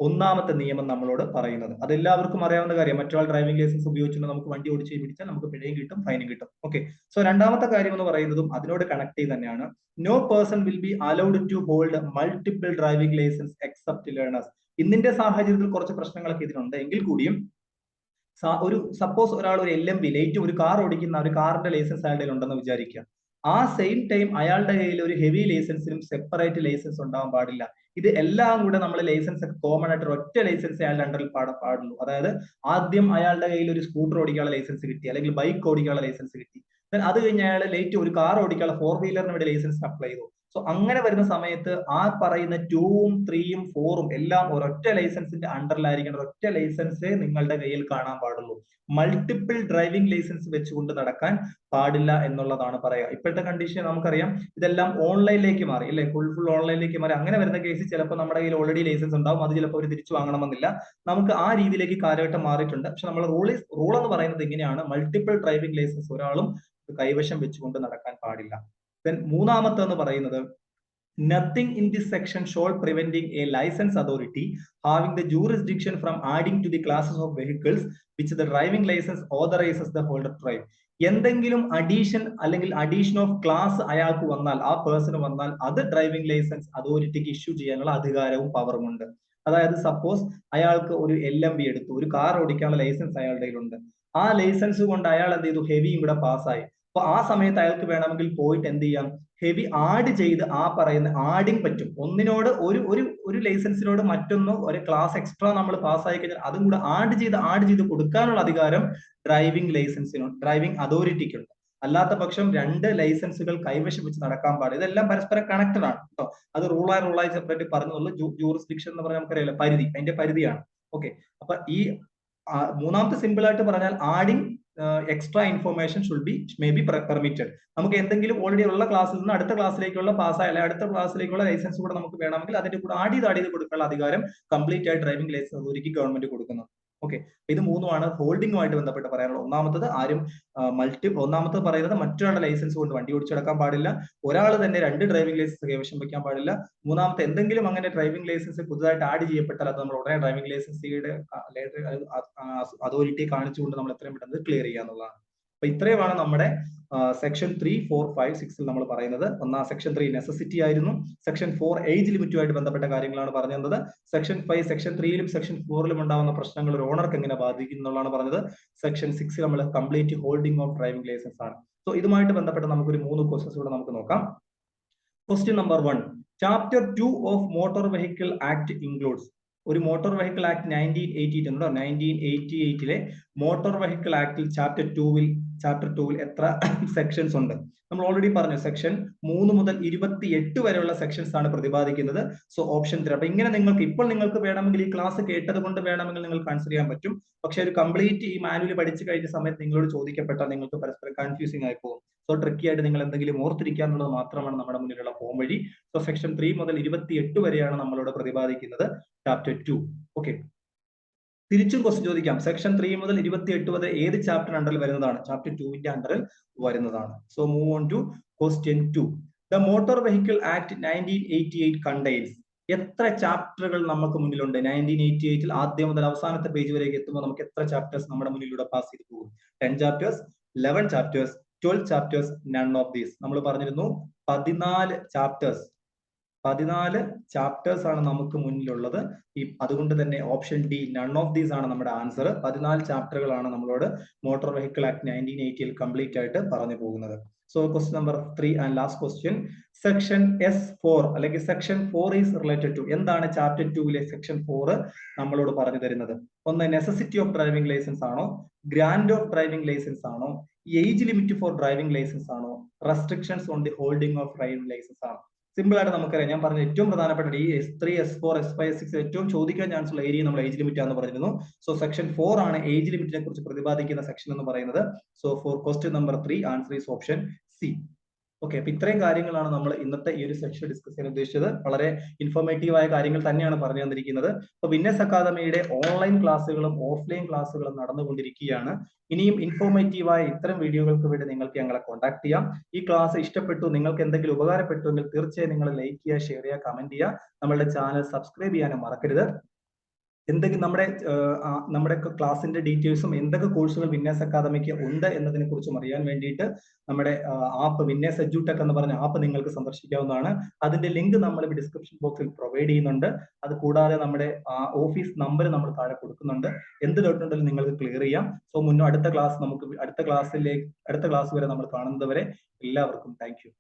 ഒന്നാമത്തെ നിയമം നമ്മളോട് പറയുന്നത്. അതെല്ലാവർക്കും അറിയാവുന്ന കാര്യം. മറ്റൊരാൾ ഡ്രൈവിംഗ് ലൈസൻസ് ഉപയോഗിച്ചുകൊണ്ട് നമുക്ക് വണ്ടി ഓടിച്ച് പിടിച്ചാൽ നമുക്ക് പിഴയും കിട്ടും, ഫൈനും കിട്ടും. ഓക്കെ, സോ രണ്ടാമത്തെ കാര്യം എന്ന് പറയുന്നതും അതിനോട് കണക്ട് ചെയ്ത് തന്നെയാണ്. No person will be allowed to hold multiple driving licence except learners. ഇന്നിന്റെ സാഹചര്യത്തിൽ കുറച്ച് പ്രശ്നങ്ങളൊക്കെ ഇതിനുണ്ട് എങ്കിൽ കൂടിയും സപ്പോസ് ഒരാൾ ഒരു LMV ലൈറ്റ് ഒരു കാർ ഓടിക്കുന്ന ഒരു കാറിന്റെ ലൈസൻസ് അയാളുടെ ഉണ്ടെന്ന് വിചാരിക്കുക. ആ സെയിം ടൈം അയാളുടെ കയ്യിൽ ഒരു ഹെവി ലൈസൻസിനും സെപ്പറേറ്റ് ലൈസൻസ് ഉണ്ടാവാൻ പാടില്ല. ഇത് എല്ലാം കൂടെ നമ്മൾ ലൈസൻസ് ഒക്കെ കോമൺ ആയിട്ട് ഒറ്റ ലൈസൻസ് അയാളുടെ അണ്ടറിൽ പാടുള്ളൂ. അതായത് ആദ്യം അയാളുടെ കയ്യിൽ ഒരു സ്കൂട്ടർ ഓടിക്കാനുള്ള ലൈസൻസ് കിട്ടി, അല്ലെങ്കിൽ ബൈക്ക് ഓടിക്കാനുള്ള ലൈസൻസ് കിട്ടി. അത് കഴിഞ്ഞ് അയാൾ ലേറ്റ് ഒരു കാർ ഓടിക്കാനുള്ള 4 വീലറിന് വേണ്ടി ലൈസൻസ് അപ്ലൈ ചെയ്തു. സോ അങ്ങനെ വരുന്ന സമയത്ത് ആ പറയുന്ന 2ഉം 3ഉം 4ഉം എല്ലാം ഒരൊറ്റ ലൈസൻസിന്റെ അണ്ടറിലായിരിക്കണം. ഒരൊറ്റ ലൈസൻസേ നിങ്ങളുടെ കയ്യിൽ കാണാൻ പാടുള്ളൂ. മൾട്ടിപ്പിൾ ഡ്രൈവിംഗ് ലൈസൻസ് വെച്ചുകൊണ്ട് നടക്കാൻ പാടില്ല എന്നുള്ളതാണ് പറയുക. ഇപ്പോഴത്തെ കണ്ടീഷൻ നമുക്കറിയാം, ഇതെല്ലാം ഓൺലൈനിലേക്ക് മാറി അല്ലെ, ഫുൾ ഓൺലൈനിലേക്ക് മാറി. അങ്ങനെ വരുന്ന കേസിൽ ചിലപ്പോൾ നമ്മുടെ കയ്യിൽ ഓൾറെഡി ലൈസൻസ് ഉണ്ടാവും, അത് ചിലപ്പോൾ അവർ തിരിച്ചു വാങ്ങണമെന്നില്ല. നമുക്ക് ആ രീതിയിലേക്ക് കാലഘട്ടം മാറിയിട്ടുണ്ട്. പക്ഷെ നമ്മൾ റൂൾ എന്ന് പറയുന്നത് ഇങ്ങനെയാണ്: മൾട്ടിപ്പിൾ ഡ്രൈവിംഗ് ലൈസൻസ് ഒരാളും കൈവശം വെച്ചുകൊണ്ട് നടക്കാൻ പാടില്ല. ദെൻ മൂന്നാമത്തെ എന്ന് പറയുന്നത് nothing in this section shall preventing a license authority having the jurisdiction from adding to the classes of vehicles which the driving license authorizes the holder to drive. എന്തെങ്കിലും addition of class അയാൾക്ക് വന്നാൽ, ആ person വന്നാൽ, അത് driving licence അതോറിറ്റിക്ക് issue ചെയ്യാനുള്ള അധികാരവും പവറും ഉണ്ട്. അതായത് സപ്പോസ് അയാൾക്ക് ഒരു LMV എടുത്തു, ഒരു കാർ ഓടിക്കാനുള്ള ലൈസൻസ് അയാളുടെ കയ്യിലുണ്ട്. ആ ലൈസൻസ് കൊണ്ട് അയാൾ എന്ത് ചെയ്തു? ഹെവിയും കൂടെ പാസ്സായി. അപ്പൊ ആ സമയത്ത് അയാൾക്ക് വേണമെങ്കിൽ പോയിട്ട് എന്ത് ചെയ്യാം? ഹെവി ആഡ് ചെയ്ത് ആ പറയുന്ന ആഡിങ് പറ്റും. ഒന്നിനോട് ഒരു ലൈസൻസിനോട് മറ്റൊന്ന് ഒരു ക്ലാസ് എക്സ്ട്രാ നമ്മൾ പാസ്സായി കഴിഞ്ഞാൽ അതും കൂടെ ആഡ് ചെയ്ത് കൊടുക്കാനുള്ള അധികാരം ഡ്രൈവിംഗ് അതോറിറ്റിക്കുണ്ട്. അല്ലാത്ത പക്ഷം 2 ലൈസൻസുകൾ കൈവശം വെച്ച് നടക്കാൻ പാടില്ല. ഇതെല്ലാം പരസ്പരം കണക്റ്റഡ് ആണ് കേട്ടോ. അത് റൂളായി സെപ്പറേറ്റ് പറഞ്ഞുള്ളൂ. ജൂറിസ്ഡിക്ഷൻ എന്ന് പറഞ്ഞാൽ നമുക്കറിയാലോ, അതിന്റെ പരിധിയാണ്. ഓക്കെ, അപ്പൊ ഈ മൂന്നാമത്തെ സിമ്പിൾ ആയിട്ട് പറഞ്ഞാൽ adding extra information may be permitted. നമുക്ക് എന്തെങ്കിലും ഓൾറെഡി ഉള്ള ക്ലാസ്സിൽ നിന്ന് അടുത്ത ക്ലാസ്സിലേക്കുള്ള പാസ്സായ അടുത്ത ക്ലാസ്സിലേക്കുള്ള ലൈസൻസ് കൂടെ നമുക്ക് വേണമെങ്കിൽ അതിന്റെ കൂടെ ആഡ് ചെയ്ത് കൊടുക്കാനുള്ള അധികാരം കംപ്ലീറ്റ് ആയി ഡ്രൈവിംഗ് ലൈസൻസ് അതോറിറ്റിക്ക് ഗവൺമെന്റ് കൊടുക്കുന്നു. ഓക്കെ, ഇത് മൂന്നുമാണ് ഹോൾഡിംഗുമായിട്ട് ബന്ധപ്പെട്ട് പറയാനുള്ളത്. ഒന്നാമത്തത് പറയുന്നത് മറ്റൊരാളുടെ ലൈസൻസ് കൊണ്ട് വണ്ടി ഓടിച്ചെടുക്കാൻ പാടില്ല, ഒരാൾ തന്നെ 2 ഡ്രൈവിംഗ് ലൈസൻസ് കൈവശം വെക്കാൻ പാടില്ല. മൂന്നാമത്തെ, എന്തെങ്കിലും അങ്ങനെ ഡ്രൈവിംഗ് ലൈസൻസ് പുതുതായിട്ട് ആഡ് ചെയ്യപ്പെട്ടാൽ അത് നമ്മൾ ഉടനെ ഡ്രൈവിംഗ് ലൈസൻസിയുടെ അതോറിറ്റിയെ കാണിച്ചുകൊണ്ട് നമ്മൾ എത്രയും പെട്ടെന്ന് ക്ലിയർ ചെയ്യുക എന്നുള്ളതാണ്. അപ്പൊ ഇത്രയുമാണ് നമ്മുടെ സെക്ഷൻ 3, 4, 5, 6 നമ്മൾ പറയുന്നത്. സെക്ഷൻ 3 നെസസിറ്റി ആയിരുന്നു. സെക്ഷൻ 4 ഏജ് ലിമിറ്റുമായിട്ട് ബന്ധപ്പെട്ട കാര്യങ്ങളാണ് പറഞ്ഞു തന്നത്. സെക്ഷൻ 5 സെക്ഷൻ 3ലും സെക്ഷൻ 4ലും ഉണ്ടാവുന്ന പ്രശ്നങ്ങൾ ഒരു ഓണർക്ക് എങ്ങനെ ബാധിക്കും എന്നുള്ളതാണ് പറഞ്ഞത്. സെക്ഷൻ 6 നമ്മൾ complete holding of driving licence ആണ്. സോ ഇതുമായിട്ട് ബന്ധപ്പെട്ട് നമുക്കൊരു 3 ക്വസ്റ്റ്യൻസ് കൂടെ നമുക്ക് നോക്കാം. Question number 1, chapter 2 of motor vehicle act includes. ഒരു മോട്ടോർ വെഹിക്കിൾ ആക്ട് 1988 ഉണ്ടോ, 1988ലെ മോട്ടോർ വെഹിക്കിൾ ആക്ടിൽ ചാപ്റ്റർ 2ൽ എത്ര സെക്ഷൻസ് ഉണ്ട്? നമ്മൾ ഓൾറെഡി പറഞ്ഞു, സെക്ഷൻ 3 മുതൽ 28 വരെയുള്ള സെക്ഷൻസ് ആണ് പ്രതിപാദിക്കുന്നത്. So option 3. അപ്പൊ ഇങ്ങനെ നിങ്ങൾക്ക് വേണമെങ്കിൽ ഈ ക്ലാസ് കേട്ടത് കൊണ്ട് വേണമെങ്കിൽ നിങ്ങൾക്ക് ആൻസർ ചെയ്യാൻ പറ്റും. പക്ഷെ ഒരു കംപ്ലീറ്റ് ഈ മാനുവൽ പഠിച്ചു കഴിഞ്ഞ സമയത്ത് നിങ്ങളോട് ചോദിക്കപ്പെട്ടാൽ നിങ്ങൾക്ക് പരസ്പരം കൺഫ്യൂസിംഗ് ആയി പോകും. സോ ട്രിക്കി ആയിട്ട് നിങ്ങൾ എന്തെങ്കിലും ഓർത്തിരിക്കുക എന്നുള്ളത് മാത്രമാണ് നമ്മുടെ മുന്നിലുള്ള പോം വഴി. സോ സെക്ഷൻ 3 മുതൽ 28 വരെയാണ് നമ്മളോട് പ്രതിപാദിക്കുന്നത് ചാപ്റ്റർ 2. ഓക്കെ, തിരിച്ചും ക്വസ്റ്റ്യൻ ചോദിക്കാം. സെക്ഷൻ 3 മുതൽ 28 വരെ ഏത് ചാപ്റ്റർ അണ്ടറിൽ വരുന്നതാണ്? ചാപ്റ്റർ 2ന്റെ അണ്ടറിൽ വരുന്നതാണ്. So move on to question 2. The motor vehicle act 1988 contains. എത്ര ചാപ്റ്ററുകൾ നമുക്ക് മുന്നിലുണ്ട്? 1988ൽ ആദ്യം മുതൽ അവസാനത്തെ പേജ് വരെയൊക്കെ എത്തുമ്പോൾ നമുക്ക് എത്ര ചാപ്റ്റേഴ്സ് നമ്മുടെ മുന്നിലൂടെ പാസ് ചെയ്ത് പോകും? 10 chapters, 11 chapters, 12 chapters, none of these. നമ്മൾ പറഞ്ഞിരുന്നു 14 ചാപ്റ്റേഴ്സ് ആണ് നമുക്ക് മുന്നിലുള്ളത്. അതുകൊണ്ട് തന്നെ option D, none of these ആണ് നമ്മുടെ ആൻസർ. 14 ചാപ്റ്ററുകളാണ് നമ്മളോട് മോട്ടോർ വെഹിക്കിൾ ആക്ട് 1980ൽ കംപ്ലീറ്റ് ആയിട്ട് പറഞ്ഞു പോകുന്നത്. So question number 3 and last question. Section S4 അല്ലെങ്കിൽ സെക്ഷൻ 4 ഈസ് റിലേറ്റഡ് ടു. എന്താണ് ചാപ്റ്റർ 2ലെ സെക്ഷൻ 4 നമ്മളോട് പറഞ്ഞു തരുന്നത്? ഒന്ന്, നെസസിറ്റി ഓഫ് ഡ്രൈവിംഗ് ലൈസൻസ് ആണോ, ഗ്രാന്റ് ഓഫ് ഡ്രൈവിംഗ് ലൈസൻസ് ആണോ, age limit for driving licence ആണോ, restrictions on the holding of driving licence ആണോ? സിമ്പിൾ ആയിട്ട് നമുക്കറിയാം. ഞാൻ പറഞ്ഞ ഏറ്റവും പ്രധാനപ്പെട്ട ഈ S3, S4, S5, S6 ഏറ്റവും ചോദിക്കാൻ ചാൻസ് ഉള്ള ഏരിയ നമ്മൾ ഏജ് ലിമിറ്റ് ആണെന്ന് പറഞ്ഞിരുന്നു. സോ സെക്ഷൻ 4 ആണ് ഏജ് ലിമിറ്റിനെ കുറിച്ച് പ്രതിപാദിക്കുന്ന സെക്ഷൻ എന്ന് പറയുന്നത്. So for question number 3 answer is option C. Okay, അപ്പൊ ഇത്രയും കാര്യങ്ങളാണ് നമ്മൾ ഇന്നത്തെ ഈ ഒരു സെക്ഷൻ ഡിസ്കസ് ചെയ്യാൻ ഉദ്ദേശിച്ചത്. വളരെ ഇൻഫോർമേറ്റീവ് ആയ കാര്യങ്ങൾ തന്നെയാണ് പറഞ്ഞു തന്നിരിക്കുന്നത്. അപ്പൊ വിന്നേഴ്സ് അക്കാദമിയുടെ ഓൺലൈൻ ക്ലാസ്സുകളും ഓഫ്ലൈൻ ക്ലാസ്സുകളും നടന്നുകൊണ്ടിരിക്കുകയാണ്. ഇനിയും ഇൻഫോർമേറ്റീവായ ഇത്തരം വീഡിയോകൾക്ക് വേണ്ടി നിങ്ങൾക്ക് ഞങ്ങളെ കോൺടാക്ട് ചെയ്യാം. ഈ ക്ലാസ് ഇഷ്ടപ്പെട്ടു, നിങ്ങൾക്ക് എന്തെങ്കിലും ഉപകാരപ്പെട്ടുവെങ്കിൽ തീർച്ചയായും നിങ്ങൾ ലൈക്ക് ചെയ്യുക, ഷെയർ ചെയ്യുക, കമന്റ് ചെയ്യുക. നമ്മളുടെ ചാനൽ സബ്സ്ക്രൈബ് ചെയ്യാനും മറക്കരുത്. എന്തെങ്കിലും നമ്മുടെ ക്ലാസിന്റെ ഡീറ്റെയിൽസും എന്തൊക്കെ കോഴ്സുകൾ വിന്നേഴ്സ് അക്കാദമിക്ക് ഉണ്ട് എന്നതിനെ കുറിച്ചും അറിയാൻ വേണ്ടിയിട്ട് നമ്മുടെ ആപ്പ് വിന്നേഴ്സ് എഡ്യൂടെക് എന്ന് പറഞ്ഞ ആപ്പ് നിങ്ങൾക്ക് സന്ദർശിക്കാവുന്നതാണ്. അതിന്റെ ലിങ്ക് നമ്മൾ ഡിസ്ക്രിപ്ഷൻ ബോക്സിൽ പ്രൊവൈഡ് ചെയ്യുന്നുണ്ട്. അത് കൂടാതെ നമ്മുടെ ഓഫീസ് നമ്പർ നമ്മൾ താഴെ കൊടുക്കുന്നുണ്ട്. എന്ത് ഡൗട്ട് ഉണ്ടെങ്കിലും നിങ്ങൾക്ക് ക്ലിയർ ചെയ്യാം. സോ അടുത്ത ക്ലാസ് വരെ നമ്മൾ കാണുന്നത് വരെ എല്ലാവർക്കും താങ്ക് യു.